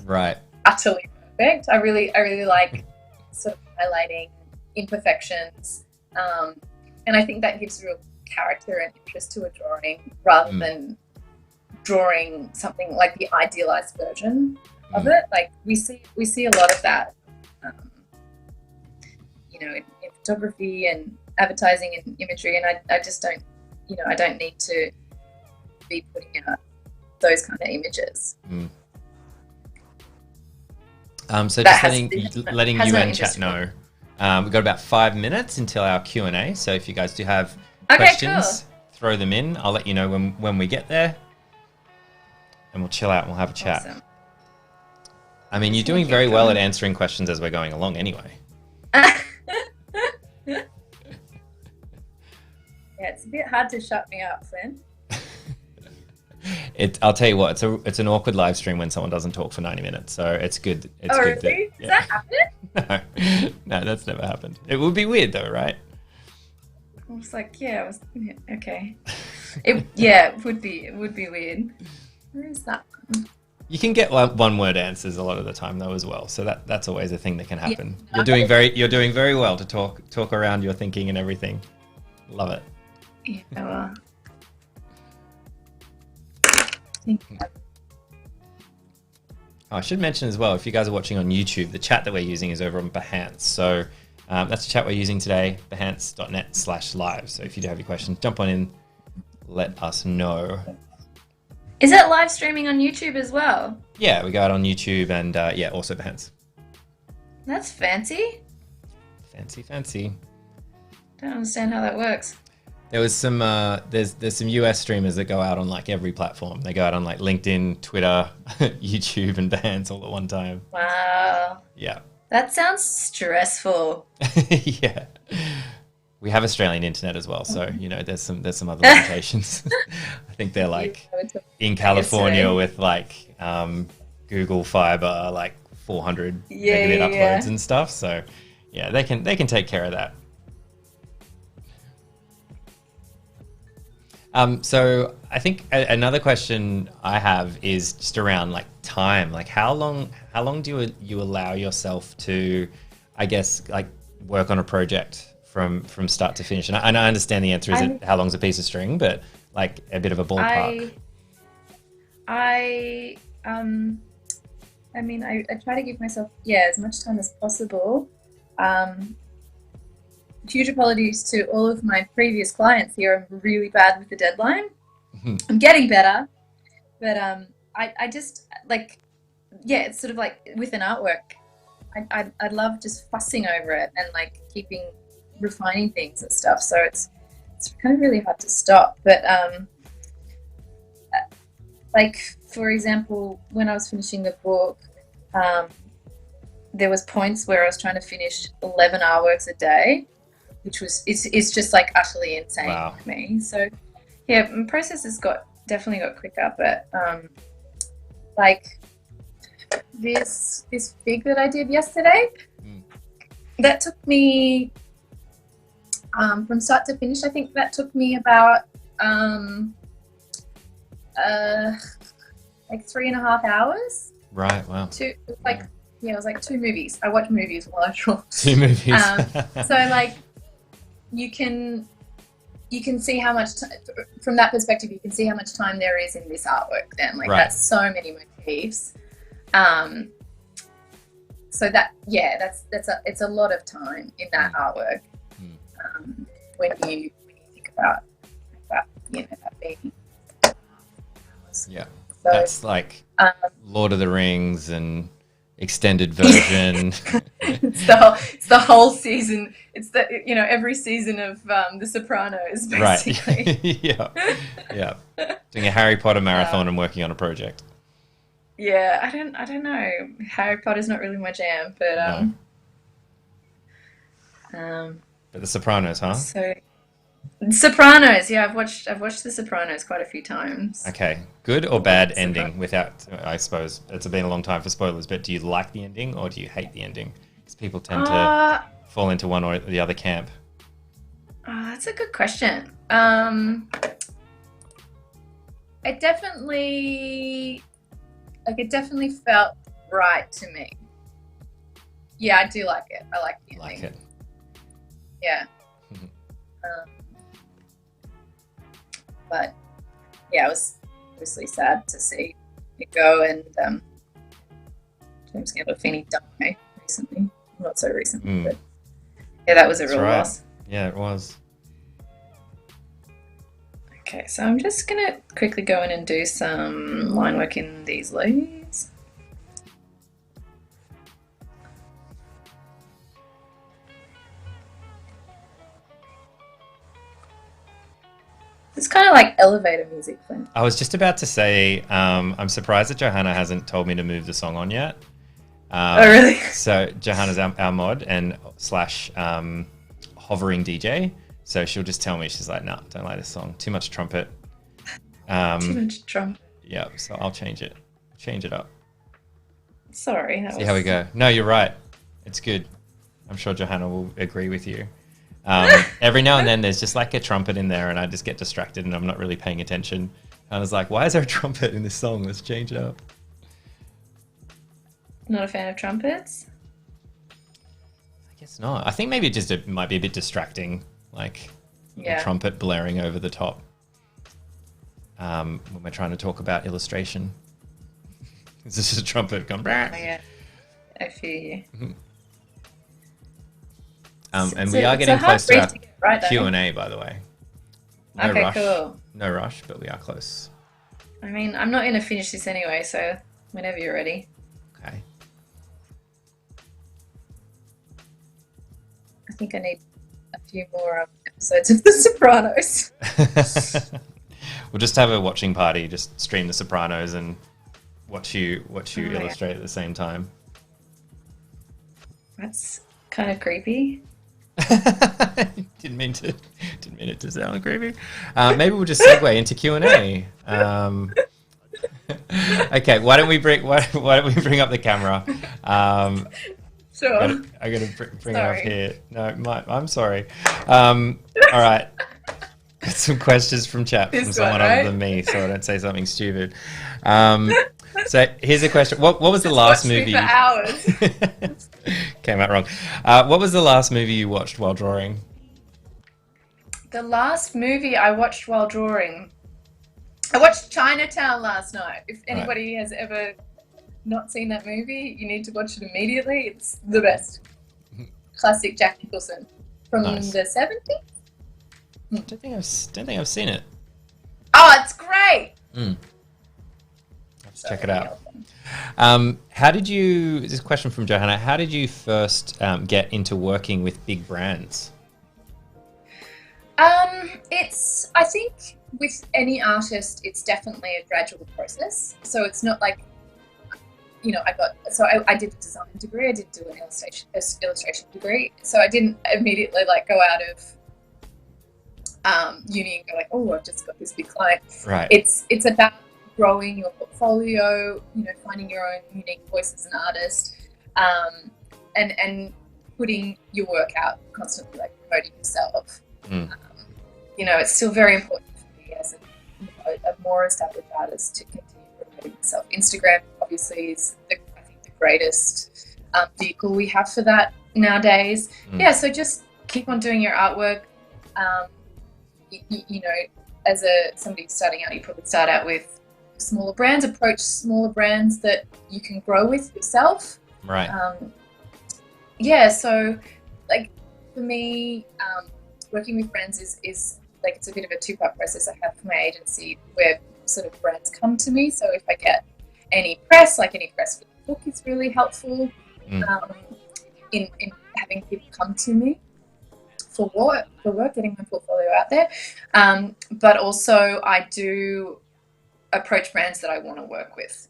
utterly perfect. I really like sort of highlighting imperfections, and I think that gives real character and interest to a drawing rather than drawing something like the idealized version of it. Like we see a lot of that, in photography and advertising and imagery, and I just don't, I don't need to be putting out those kind of images. So just letting you and chat know, we've got about 5 minutes until our Q&A. So if you guys do have questions, throw them in. I'll let you know when we get there, and we'll chill out and we'll have a chat. Awesome. I mean, you're doing very well at answering questions as we're going along anyway. Yeah, it's a bit hard to shut me up, Flynn. I'll tell you what, it's an awkward live stream when someone doesn't talk for 90 minutes. So it's good. It's good. Really? Does that happen? No, that's never happened. It would be weird though, right? I was like, okay. It would be weird. Where is that one? You can get one word answers a lot of the time though as well. So that's always a thing that can happen. Yeah. You're doing very well to talk around your thinking and everything. Love it. Yeah, well. I should mention as well, if you guys are watching on YouTube, the chat that we're using is over on Behance. So that's the chat we're using today, behance.net/live. So if you do have your questions, jump on in, let us know. Is it live streaming on YouTube as well? Yeah, we go out on YouTube and also Behance. That's fancy. Fancy. Don't understand how that works. There was some there's some US streamers that go out on like every platform. They go out on like LinkedIn, Twitter, YouTube, and Behance all at one time. Wow. Yeah. That sounds stressful. Yeah. We have Australian internet as well, so there's some other limitations. I think they're like in California with like Google Fiber, like 400 megabit uploads and stuff. So yeah, they can take care of that. So I think another question I have is just around like time. Like how long do you allow yourself to, I guess, like work on a project from start to finish? And I understand the answer is how long's a piece of string, but like a bit of a ballpark. I try to give myself as much time as possible. Huge apologies to all of my previous clients here. I'm really bad with the deadline. I'm getting better, but I just like, it's sort of like with an artwork, I love just fussing over it and like refining things and stuff. So it's kind of really hard to stop. But like for example, when I was finishing the book, there was points where I was trying to finish 11 artworks a day, which was it's just like utterly insane for me. So yeah, my process has definitely got quicker, but like this fig that I did yesterday, that took me from start to finish. I think that took me about like 3.5 hours. Right. Wow. It was like 2 movies. I watch movies while I draw. 2 movies. So like you can see how much from that perspective you can see how much time there is in this artwork. Then like that's so many motifs. So that it's a lot of time in that artwork. When you think about that being. Yeah. So, that's like Lord of the Rings and extended version. it's the whole season. It's every season of The Sopranos, basically. Right. Yeah. Doing a Harry Potter marathon and working on a project. Yeah, I don't know. Harry Potter's not really my jam, but but The Sopranos, huh? So Sopranos, I've watched The Sopranos quite a few times. Okay, good or bad ending? Without, I suppose it's been a long time for spoilers, but do you like the ending or do you hate the ending? Because people tend to fall into one or the other camp. That's a good question. It definitely felt right to me. Yeah, I do like it. I like the ending. Like it. Yeah. But yeah, I was obviously sad to see it go, and James Gandolfini died recently. Not so recently, but yeah, that was a real loss. Yeah, it was. Okay, so I'm just gonna quickly go in and do some line work in these leaves. It's kind of like elevator music, Flynn. I was just about to say, I'm surprised that Johanna hasn't told me to move the song on yet. Oh, really? So Johanna's our mod and / hovering DJ. So she'll just tell me, she's like, "No, don't like this song. Too much trumpet." Too much trumpet. Yeah, so I'll change it up. Sorry. See how we go. No, you're right. It's good. I'm sure Johanna will agree with you. Every now and then there's just like a trumpet in there and I just get distracted and I'm not really paying attention. And I was like, why is there a trumpet in this song? Let's change it up. Not a fan of trumpets? I guess not. I think maybe it might be a bit distracting, like a trumpet blaring over the top when we're trying to talk about illustration. It's just a trumpet going. Oh, yeah, I feel you. Mm-hmm. And we are getting close to our Q&A, by the way. No rush. Cool. No rush, but we are close. I mean, I'm not going to finish this anyway, so whenever you're ready. Okay. I think I need a few more episodes of The Sopranos. We'll just have a watching party, just stream The Sopranos and watch you illustrate at the same time. That's kind of creepy. Didn't mean it to sound creepy. Maybe we'll just segue into Q&A. Okay, why don't we bring up the camera? Sure. I got to bring it up here. No, I'm sorry. All right. Got some questions from chat from someone other than me, so I don't say something stupid. So here's a question. What was the last movie? For hours. Came out wrong. What was the last movie you watched while drawing? The last movie I watched while drawing, I watched Chinatown last night. If anybody has ever not seen that movie, you need to watch it immediately. It's the best. Classic Jack Nicholson from the 70s. Don't think I've seen it. Oh, it's great. Let's check it out. How did you? This is a question from Johanna. How did you first get into working with big brands? I think with any artist, it's definitely a gradual process. So it's not like, I did a design degree. I did do an illustration degree. So I didn't immediately go out of uni and go like, oh, I've just got this big client. Right. It's about growing your portfolio, finding your own unique voice as an artist, and putting your work out constantly, promoting yourself. It's still very important for me as a more established artist to continue promoting myself. Instagram obviously is I think the greatest vehicle we have for that nowadays. So just keep on doing your artwork. As somebody starting out, you probably start out with smaller brands, approach smaller brands that you can grow with yourself. Right. So for me, working with brands is it's a bit of a two-part process I have for my agency where sort of brands come to me. So if I get any press for the book is really helpful in having people come to me for work, getting my portfolio out there. But also I do approach brands that I want to work with.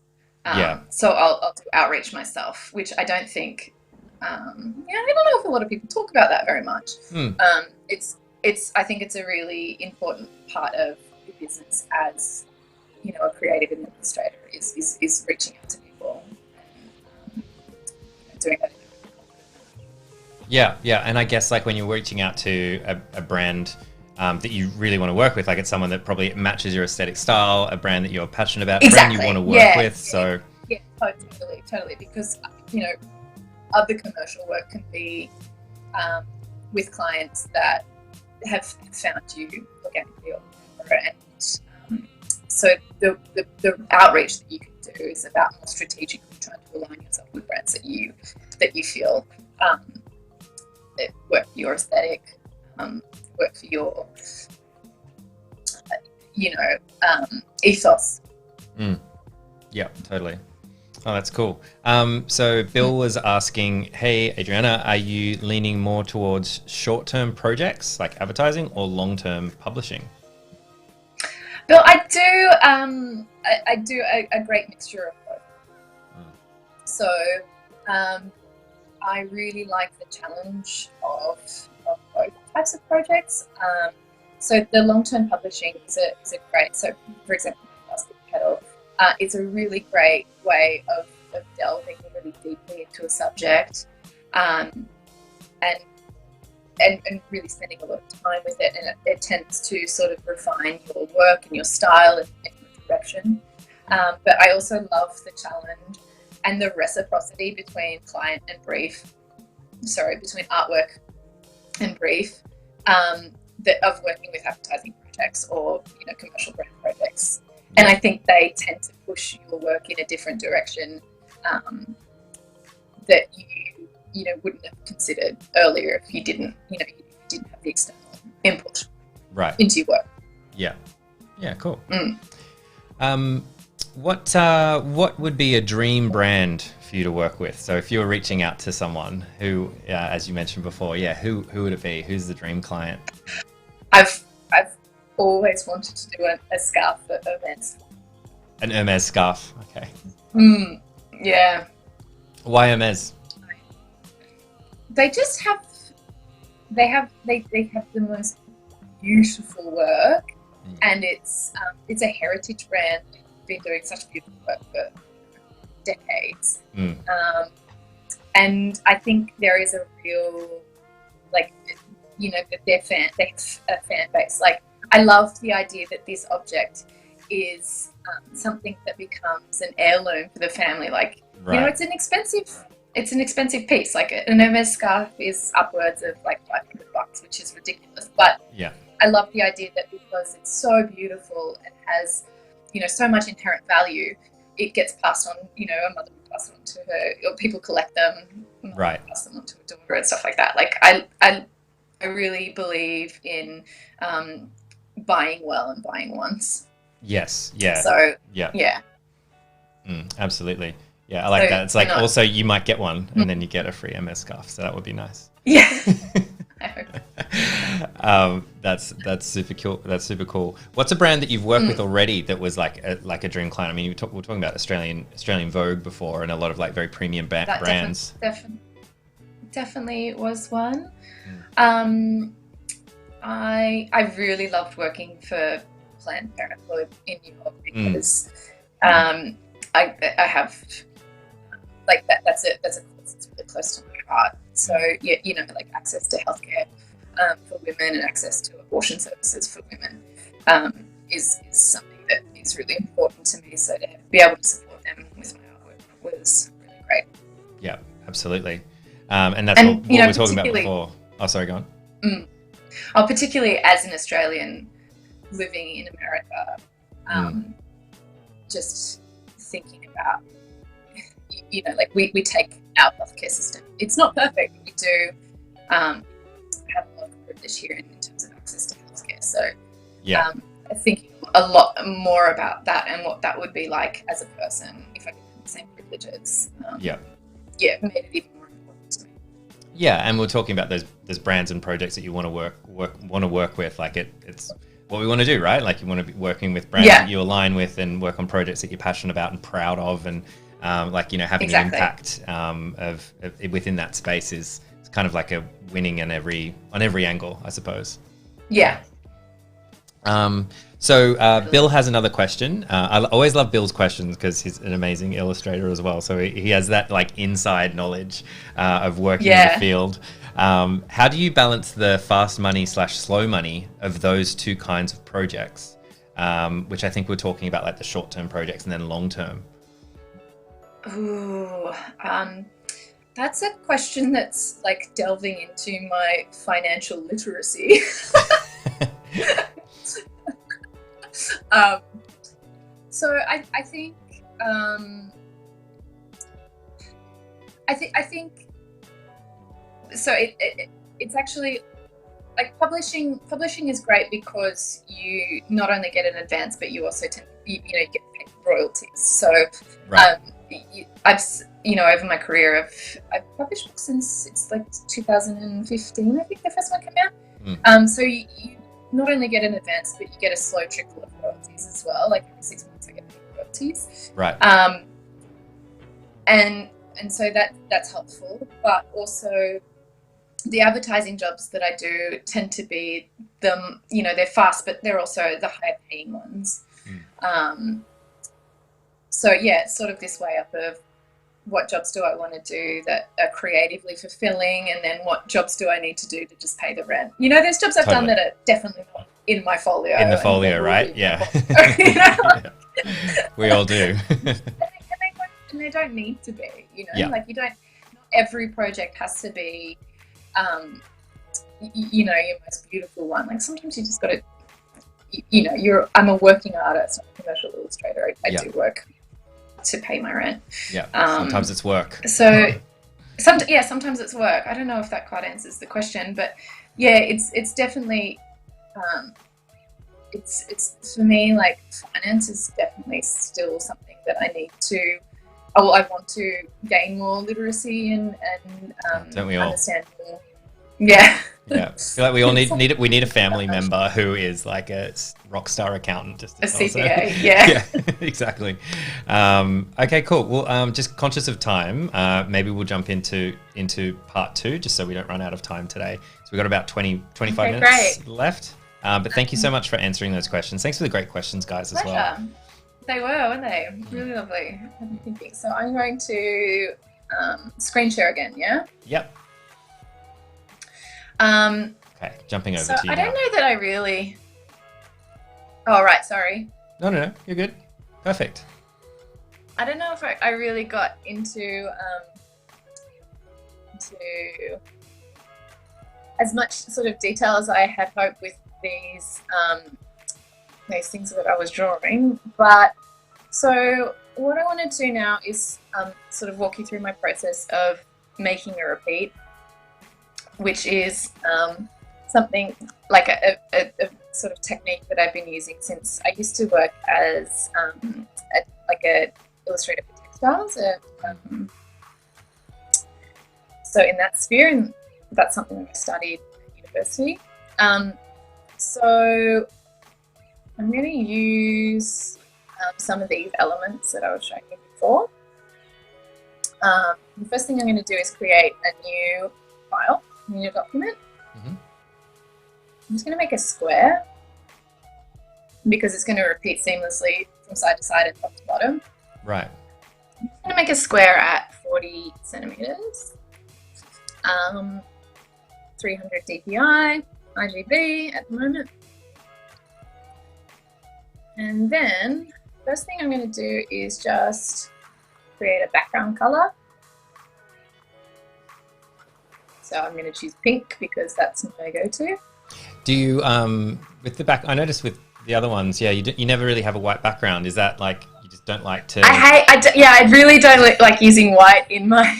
So I'll do outreach myself, which I don't think, I don't know if a lot of people talk about that very much. I think it's a really important part of the business as, a creative and illustrator is reaching out to people and doing that. Yeah, and I guess when you're reaching out to a brand that you really want to work with, it's someone that probably matches your aesthetic style, a brand that you're passionate about, a brand you want to work with. So yeah, totally, because other commercial work can be with clients that have found you organically and So the outreach that you can do is about more strategically trying to align yourself with brands that you feel work for your aesthetic, work for your ethos. Yeah, totally. Oh, that's cool. So Bill was asking, hey, Adriana, are you leaning more towards short-term projects like advertising or long-term publishing? Bill, I do a great mixture of both. So I really like the challenge of both types of projects. So the long-term publishing is a great, so for example, PETAL, it's a really great way of delving really deeply into a subject, and really spending a lot of time with it, and it tends to sort of refine your work and your style and your direction. But I also love the challenge and the reciprocity between client and brief, between artwork and brief, of working with advertising projects or commercial brand projects. And I think they tend to push your work in a different direction that you wouldn't have considered earlier if you didn't have the external input into your work. Yeah, cool. What would be a dream brand for you to work with? So if you were reaching out to someone who, as you mentioned before, who would it be? Who's the dream client? I've always wanted to do a scarf for Hermes. An Hermes scarf, okay. Yeah. Why Hermes? They just have the most beautiful work, and it's a heritage brand. They've been doing such beautiful work for decades, and I think there is a real they have a fan base. Like, I love the idea that this object is something that becomes an heirloom for the family. Like, it's an expensive piece. Like, an Hermes scarf is upwards of like $500, which is ridiculous. But I love the idea that because it's so beautiful and has, so much inherent value, it gets passed on. A mother would pass it on to her, or people collect them, pass them on to a daughter and stuff like that. Like, I really believe in buying well and buying once. Yes. Yeah. So absolutely. Yeah, I like that. It's like also you might get one and then you get a free MS scarf, so that would be nice. Yeah. That's super cool. That's super cool. What's a brand that you've worked with already that was like a dream client? I mean, we were talking about Australian Vogue before, and a lot of like very premium brands. Definitely was one. I really loved working for Planned Parenthood in New York because I have like that's a cause that's really close to my heart. So like access to healthcare for women and access to abortion services for women is something that is really important to me. So to be able to support them with my artwork was really great. Yeah, absolutely. And that's what we were talking about before. Oh, sorry, go on. Particularly as an Australian living in America, just thinking about, like we take our healthcare system. It's not perfect. We do have a lot of privilege here in terms of access to healthcare. So thinking a lot more about that and what that would be like as a person if I could have the same privileges. Made it even more important to me. Yeah, and we're talking about those brands and projects that you want to work with. Like it's what we want to do, right? Like you want to be working with brands that you align with and work on projects that you're passionate about and proud of, and having an impact of within that space is kind of like a winning on every angle, I suppose. Yeah. So Bill has another question. I always love Bill's questions because he's an amazing illustrator as well. So he has that like inside knowledge of working in the field. How do you balance the fast money / slow money of those two kinds of projects? Which I think we're talking about like the short-term projects and then long-term. Ooh, that's a question that's like delving into my financial literacy. So I think I think so. It's actually like publishing is great because you not only get an advance, but you also you get paid royalties. So Right. I've over my career I've published books since it's like 2015. I think the first one came out. So you not only get an advance, but you get a slow trickle of royalties as well. Like every 6 months, I get paid royalties. Right. And so that's helpful, but also the advertising jobs that I do tend to be them, they're fast, but they're also the higher paying ones. So yeah, it's sort of this way up of what jobs do I want to do that are creatively fulfilling, and then what jobs do I need to do to just pay the rent? There's jobs I've done that are definitely not in my folio. In the folio, right? Yeah. We all do. And they don't need to be, Yeah. like not every project has to be, your most beautiful one. Like sometimes you just got to, I'm a working artist, I'm a commercial illustrator. I do work to pay my rent. Yeah. Sometimes it's work. So sometimes it's work. I don't know if that quite answers the question, but yeah, it's definitely, it's for me, like finance is definitely still something that I need to, I want to gain more literacy and don't we all? Understand more. Yeah. Yeah. I feel like we all need a family member who is like a rock star accountant. Just a CPA. Yeah. Exactly. Okay, cool. Well, just conscious of time, maybe we'll jump into part 2, just so we don't run out of time today. So we've got about 25 minutes left. But thank you so much for answering those questions. Thanks for the great questions, guys, as well. They weren't they? Really lovely. I'm thinking. So I'm going to screen share again, yeah? Yep. Okay, jumping over to you I don't know that I really... Oh, right, sorry. No, you're good. Perfect. I don't know if I really got into as much sort of detail as I had hoped with these things that I was drawing. But so what I want to do now is sort of walk you through my process of making a repeat, which is something like a sort of technique that I've been using since I used to work as like a illustrator for textiles. So in that sphere, and that's something that I studied at university. So I'm going to use some of these elements that I was showing you before. The first thing I'm going to do is create a new file, a new document. Mm-hmm. I'm just going to make a square because it's going to repeat seamlessly from side to side and top to bottom. Right. I'm just going to make a square at 40 centimeters, 300 DPI, RGB at the moment. And then first thing I'm going to do is just create a background color. So I'm going to choose pink because that's my go-to. Do you, with the back, I noticed with the other ones, yeah, you never really have a white background. Is that like, you just don't like to? I really don't like using white in my,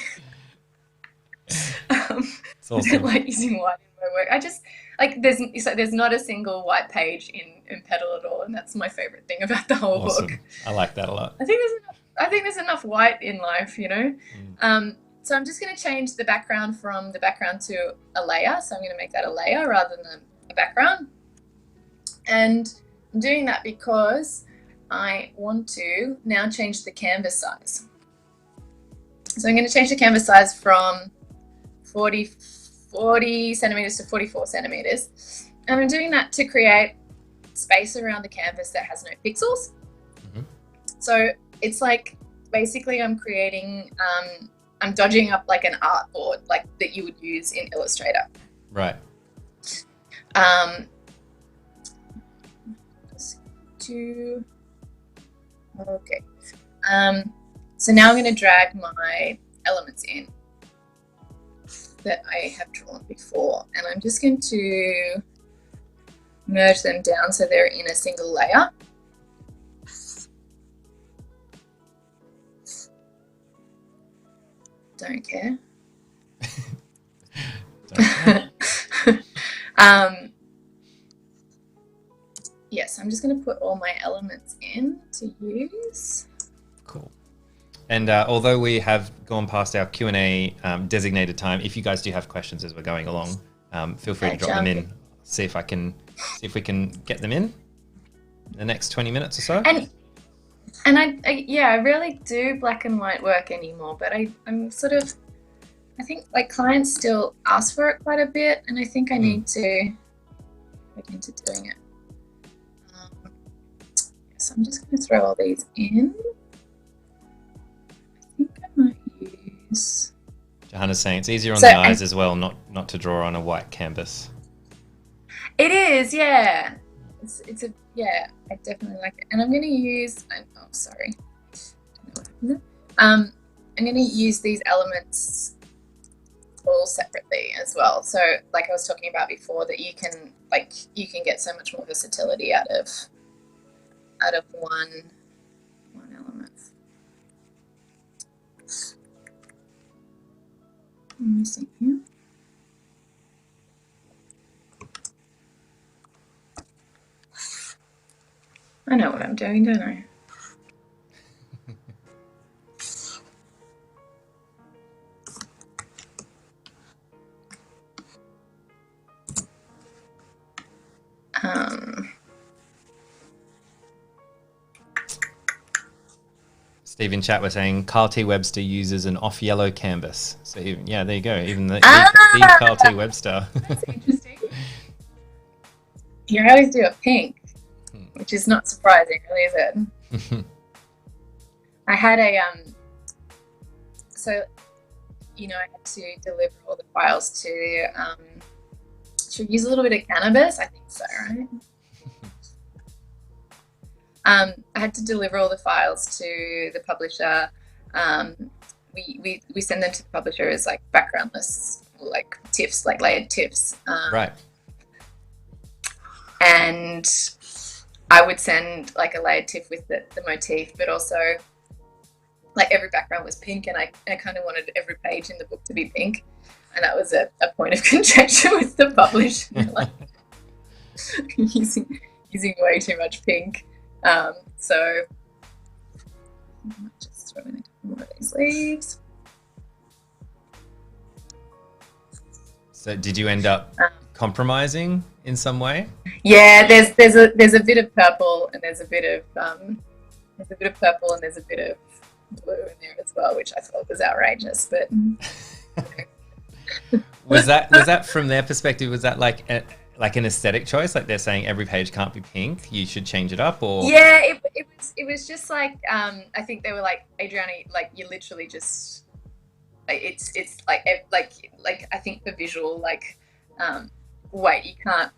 It's awesome. I don't like using white in my work. I just, like, there's not a single white page in PETAL at all, and that's my favorite thing about the whole book. I like that a lot. I think there's enough white in life, you know. So I'm just going to change the background from the background to a layer. So I'm going to make that a layer rather than a background. And I'm doing that because I want to now change the canvas size. So I'm going to change the canvas size from 40 centimeters to 44 centimeters. And I'm doing that to create space around the canvas that has no pixels. Mm-hmm. So it's like, basically I'm creating, I'm dodging up like an artboard, like that you would use in Illustrator. Right. Okay. So now I'm going to drag my elements in that I have drawn before, and I'm just going to merge them down so they're in a single layer. don't care. Don't Yes, I'm just going to put all my elements in to use. Cool. And although we have gone past our Q&A designated time, if you guys do have questions as we're going along, feel free to drop them in. See if we can get them in the next 20 minutes or so. And I really do black and white work anymore, but I'm sort of, I think like clients still ask for it quite a bit, and I think I need to look into doing it. So I'm just going to throw all these in. I think I might use... Johanna's saying it's easier on the eyes as well, not to draw on a white canvas. It is, yeah. Yeah, I definitely like it. And I'm going to use, oh, sorry. I'm going to use these elements all separately as well. So like I was talking about before, that you can get so much more versatility out of one element. I'm missing here. I know what I'm doing, don't I? Steve in chat was saying Carl T. Webster uses an off-yellow canvas. So yeah, there you go. Even the Carl T. Webster. That's interesting. You always do a pink, which is not surprising, really, is it? I had a so I had to deliver all the files to should we use a little bit of cannabis? I think so, right? I had to deliver all the files to the publisher. We send them to the publisher as like background lists, like TIFFs, like layered TIFFs. Right. And I would send like a layered TIFF with the motif, but also like every background was pink, and I kind of wanted every page in the book to be pink. And that was a point of contention with the publisher, like using way too much pink. So I might just throw in a couple more of these leaves. So did you end up compromising in some way? Yeah, there's a bit of purple, and there's a bit of purple, and there's a bit of blue in there as well, which I thought was outrageous. But was that from their perspective? Was that like an aesthetic choice? Like they're saying every page can't be pink, you should change it up, or? Yeah, it was just like I think they were like, Adriana, like you literally just like it's like I think the visual wait, you can't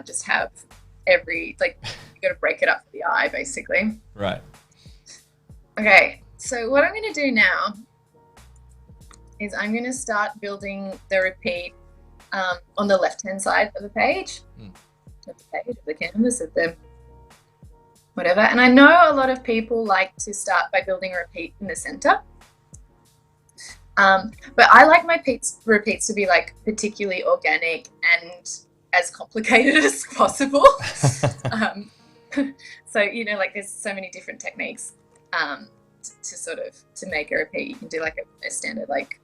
just have every, like, you got to break it up for the eye, basically. Right. Okay, so what I'm going to do now is I'm going to start building the repeat on the left-hand side of the page, of the canvas, of the whatever. And I know a lot of people like to start by building a repeat in the center. But I like my repeats to be like particularly organic and as complicated as possible. So, like there's so many different techniques to make a repeat. You can do like a standard like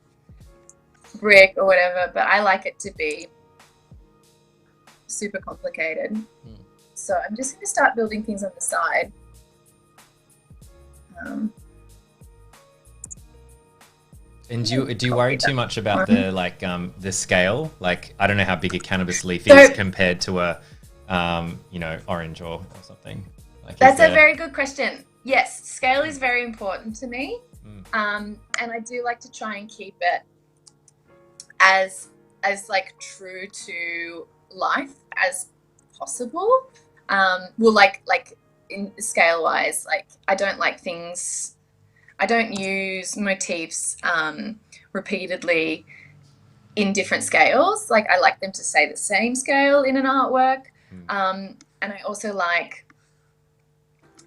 brick or whatever, but I like it to be super complicated. So I'm just going to start building things on the side. And do you worry too much about the scale? Like, I don't know how big a cannabis leaf is compared to a orange or something. Like, that's a very good question. Yes, scale is very important to me. And I do like to try and keep it as like true to life as possible. Well, like in scale wise, like I don't use motifs repeatedly in different scales. Like I like them to stay the same scale in an artwork. And I also like,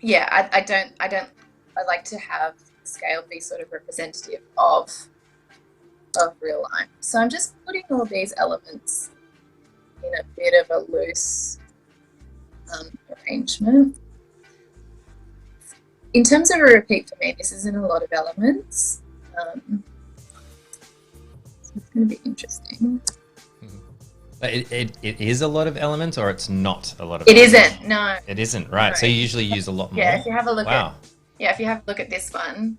I like to have scale be sort of representative of of real life. So I'm just putting all these elements in a bit of a loose arrangement. In terms of a repeat for me, this isn't a lot of elements. So it's going to be interesting. It is a lot of elements, or it's not a lot of It elements? isn't, no. It isn't, right. No. So you usually use a lot more? Yeah, if you have a look wow. if you have a look at this one,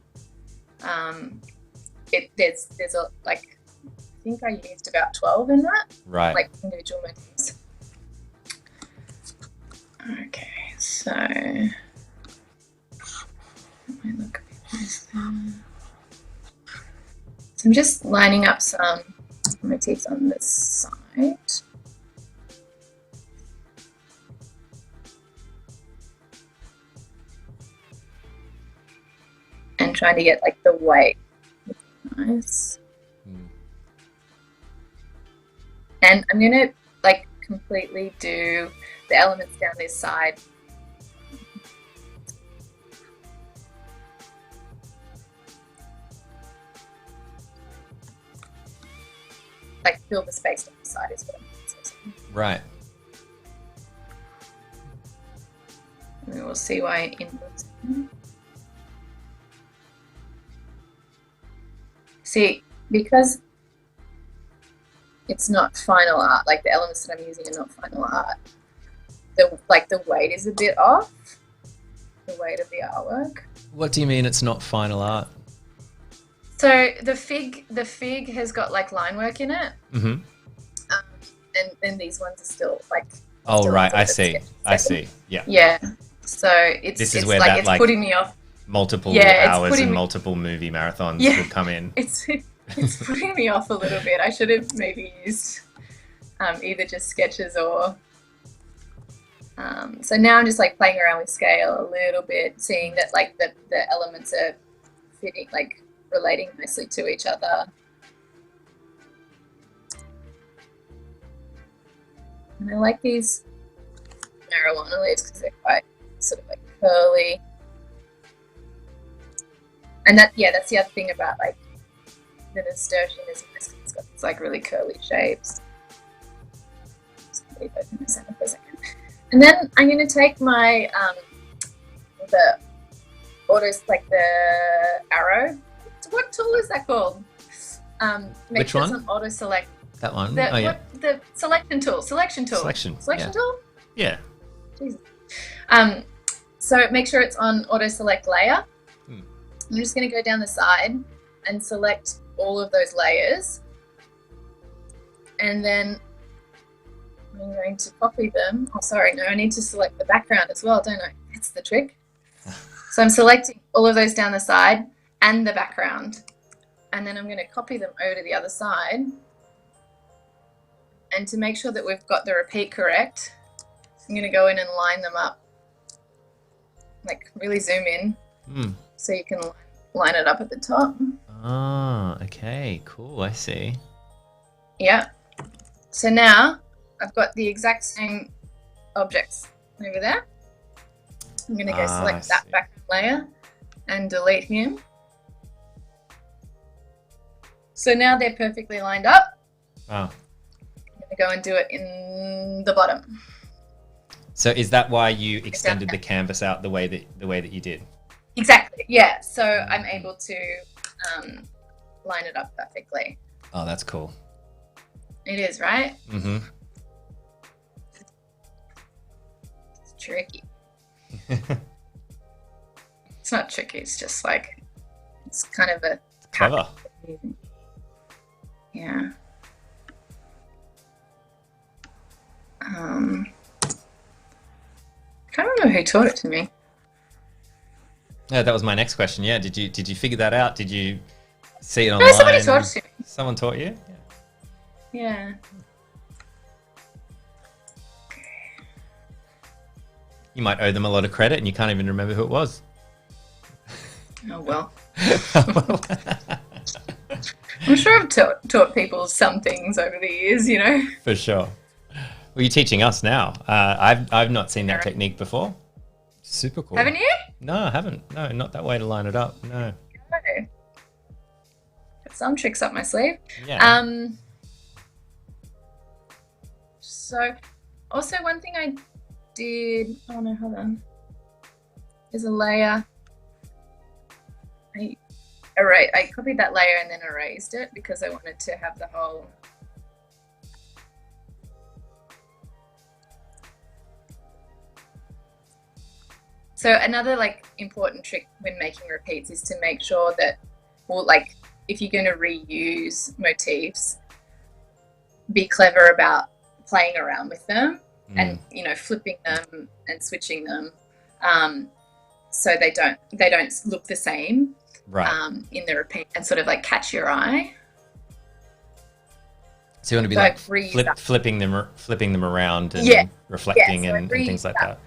there's a, like, I think I used about 12 in that. Right. Like individual motifs. Okay, so look at this. So I'm just lining up some motifs on this side. And trying to get like the weight. Nice. And I'm gonna like completely do the elements down this side. Like fill the space on the side is what I'm saying. Right. And we'll see why it inputs. See, because it's not final art, like the elements that I'm using are not final art, the weight is a bit off, the weight of the artwork. What do you mean it's not final art? So the fig has got like line work in it. Mm-hmm. And these ones are still like. Oh, still right. I see. I see. Yeah. Yeah. So it's where like that, it's putting me off. Multiple hours and multiple movie marathons would come in. It's putting me off a little bit. I should have maybe used either just sketches or. So now I'm just like playing around with scale a little bit, seeing that like the elements are fitting, like relating nicely to each other. And I like these marijuana leaves because they're quite sort of like curly. And that's the other thing about like the nasturtium is it's got these like really curly shapes. Just leave those in the center for a second. And then I'm going to take my the autos, like the arrow. What tool is that called? Which one? On auto select. That one. The selection tool. Selection yeah. tool. Yeah. Jesus. So make sure it's on auto select layer. I'm just going to go down the side and select all of those layers, and then I'm going to copy them. Oh, sorry, no, I need to select the background as well, don't I? That's the trick. So I'm selecting all of those down the side and the background, and then I'm going to copy them over to the other side. And to make sure that we've got the repeat correct, I'm going to go in and line them up, like really zoom in so you can line it up at the top. Ah, okay, cool, I see. Yeah. So now I've got the exact same objects over there. I'm going to go select that background layer and delete him. So now they're perfectly lined up. Wow. I'm going to go and do it in the bottom. So is that why you extended the canvas out the way that you did? Exactly, yeah. So I'm able to line it up perfectly. Oh, that's cool. It is, right? Mm-hmm. It's tricky. It's not tricky, it's just like, it's kind of a... Clever. Yeah. I can't remember who taught it to me. Yeah, that was my next question. Yeah, did you figure that out? Did you see it online? No, somebody taught it to me. Someone taught you? Yeah. You might owe them a lot of credit and you can't even remember who it was. Oh, well. I'm sure I've taught people some things over the years, you know. For sure. Well, you're teaching us now. I've not seen that technique before. Super cool. Haven't you? No, I haven't. No, not that way to line it up. No. Okay. some tricks up my sleeve. Yeah. So also one thing I did, oh no, hold on. There's a layer. I copied that layer and then erased it because I wanted to have the whole. So another like important trick when making repeats is to make sure that, well, like if you're going to reuse motifs, be clever about playing around with them and, you know, flipping them and switching them, so they don't look the same, right, in the repeat, and sort of like catch your eye. so you want to be So like flipping them around and reflecting and things like that.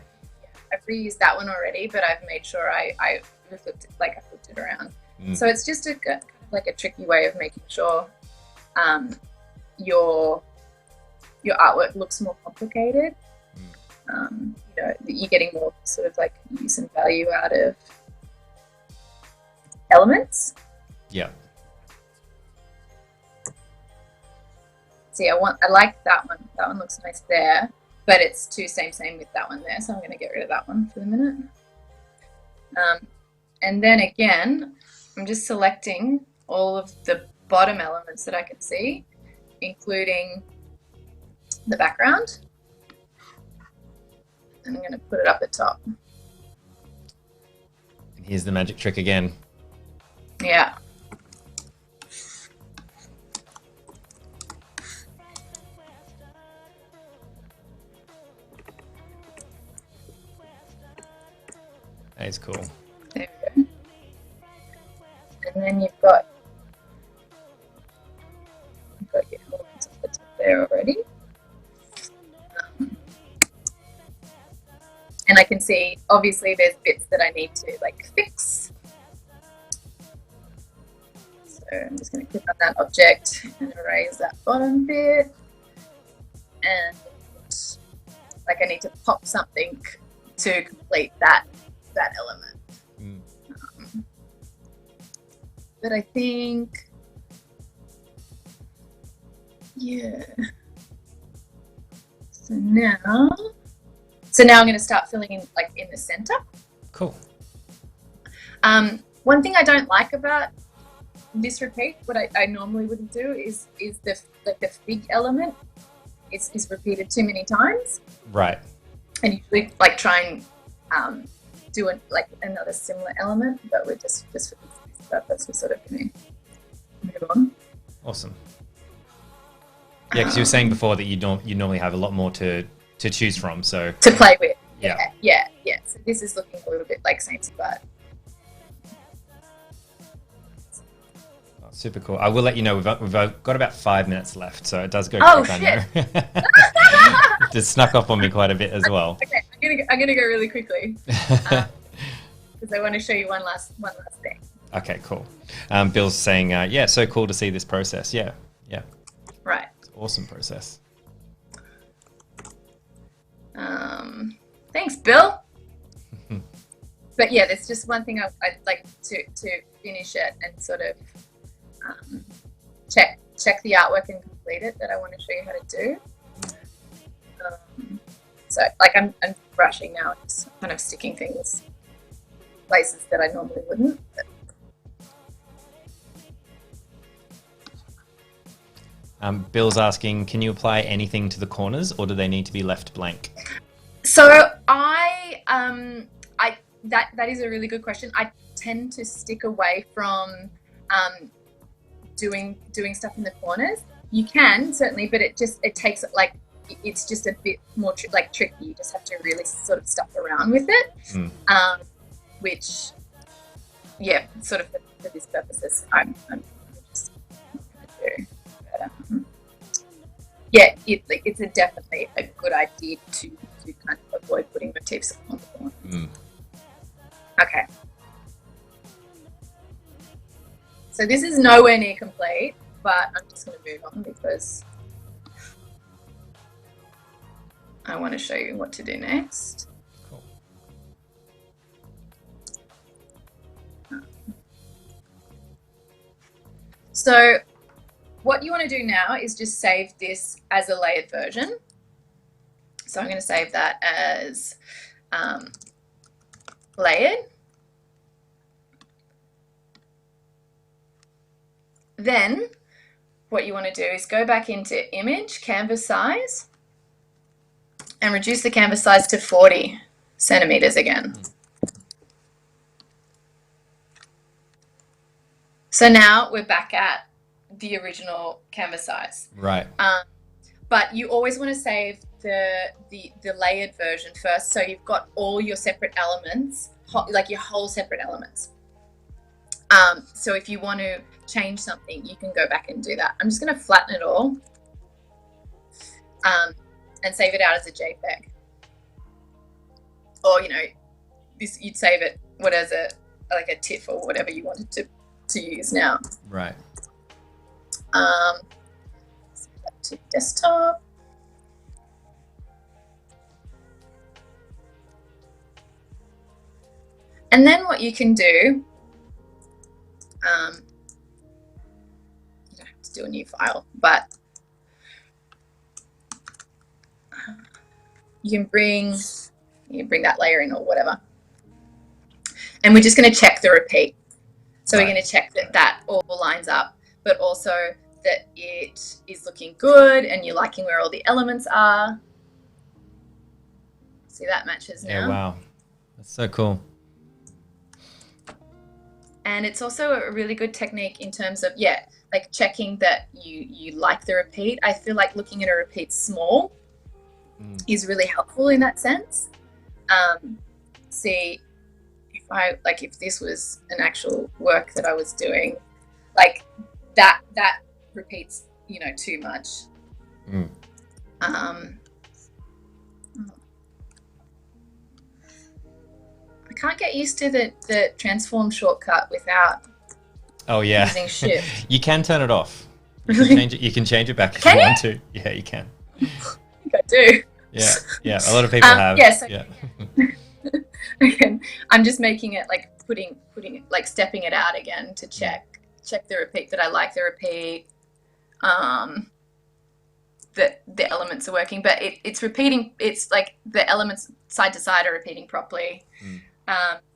I've reused that one already, but I've made sure I flipped it around. So it's just a kind of like a tricky way of making sure your artwork looks more complicated. You know, that you're getting more sort of like use and value out of elements. Yeah. See, I like that one. That one looks nice there, but it's too same with that one there. So I'm going to get rid of that one for the minute. And then again, I'm just selecting all of the bottom elements that I can see, including the background. And I'm going to put it up the top. And here's the magic trick again. Yeah. That is cool. There we go. And then you've got your elements at the top there already. And I can see, obviously, there's bits that I need to like fix. So I'm just going to click on that object and erase that bottom bit. And like I need to pop something to complete that element. But I think, yeah. So now I'm going to start filling in like in the center. Cool. One thing I don't like about this repeat, what I normally wouldn't do is the fig element is repeated too many times. Right. And usually like try and do like another similar element, but we're just for this purpose, we're sort of going to move on. Awesome. Yeah, because you were saying before that you normally have a lot more to choose from, so to play with. Yeah. So this is looking a little bit like Saints, but super cool. I will let you know we've got about 5 minutes left, so it does go oh quick. shit. I know. Just snuck up on me quite a bit as well. Okay, I'm gonna go really quickly because I want to show you one last thing. Okay, cool. Bill's saying, yeah, so cool to see this process. Yeah. Right. It's an awesome process. Thanks, Bill. But yeah, there's just one thing I'd like to finish it and sort of check the artwork and complete it that I want to show you how to do. So like I'm brushing now, just kind of sticking things places that I normally wouldn't. But Bill's asking, can you apply anything to the corners, or do they need to be left blank? So that is a really good question. I tend to stick away from doing stuff in the corners. You can certainly, but it takes like it's just a bit more tricky. You just have to really sort of stuff around with it, which sort of for these purposes I'm just not going to do. But, it's definitely a good idea to kind of avoid putting motifs on the corner. Okay. So this is nowhere near complete, but I'm just going to move on because I want to show you what to do next. Cool. So what you want to do now is just save this as a layered version. So I'm going to save that as layered. Then what you want to do is go back into image, canvas size, and reduce the canvas size to 40 centimeters again. So now we're back at the original canvas size. Right. But you always want to save the layered version first, so you've got all your separate elements, like your whole separate elements. So if you want to change something, you can go back and do that. I'm just going to flatten it all and save it out as a JPEG. Or, you know, you'd save it as like a TIFF or whatever you wanted to use now. Right. Save that to desktop. And then what you can do, you don't have to do a new file, but you can bring that layer in or whatever. And we're just going to check the repeat. So we're going to check that all lines up, but also that it is looking good and you're liking where all the elements are. See, that matches now. Yeah, wow. That's so cool. And it's also a really good technique in terms of, like checking that you like the repeat. I feel like looking at a repeat small is really helpful in that sense. See, if this was an actual work that I was doing, like that repeats, you know, too much. I can't get used to the transform shortcut without using shift. You can turn it off. You can change it back if you want to. Yeah, you can. I think I do. Yeah. A lot of people have. Yes. I'm just making it like putting it, like stepping it out again to check the repeat, that I like the repeat, that the elements are working, but it's repeating. It's like the elements side to side are repeating properly.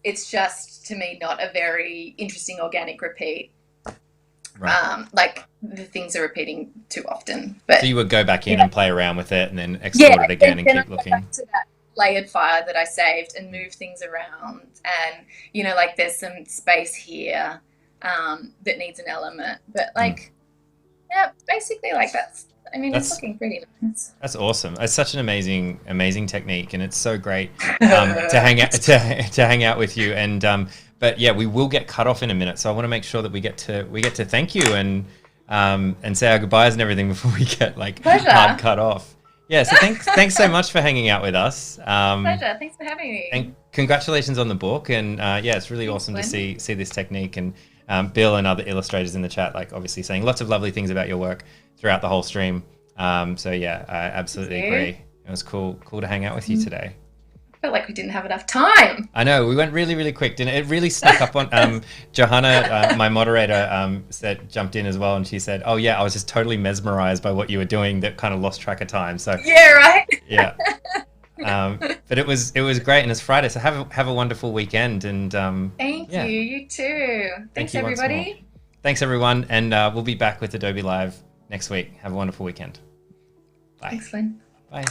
It's just, to me, not a very interesting organic repeat. Right. Like the things are repeating too often. But so you would go back in and play around with it and then export it again and keep looking. Back to that layered file that I saved and move things around, and you know, like there's some space here that needs an element, but like basically like it's looking pretty nice. That's awesome. It's such an amazing technique, and it's so great to hang out with you. And but yeah, we will get cut off in a minute, so I want to make sure that we get to thank you and say our goodbyes and everything before we get hard cut off. Yeah, so thanks so much for hanging out with us. Pleasure. Thanks for having me. And congratulations on the book. And it's really awesome to see this technique. And Bill and other illustrators in the chat, obviously saying lots of lovely things about your work throughout the whole stream. So yeah, I absolutely agree. It was cool to hang out with you today. I felt like we didn't have enough time. I know, we went really, really quick, didn't it? It really snuck up on Johanna, my moderator, jumped in as well, and she said, "Oh yeah, I was just totally mesmerized by what you were doing. That kind of lost track of time." So yeah, right. Yeah. But it was great, and it's Friday, so have a wonderful weekend. And thank you. You too. Thanks everybody. Thanks everyone, and we'll be back with Adobe Live next week. Have a wonderful weekend. Bye. Thanks, Lynn. Bye.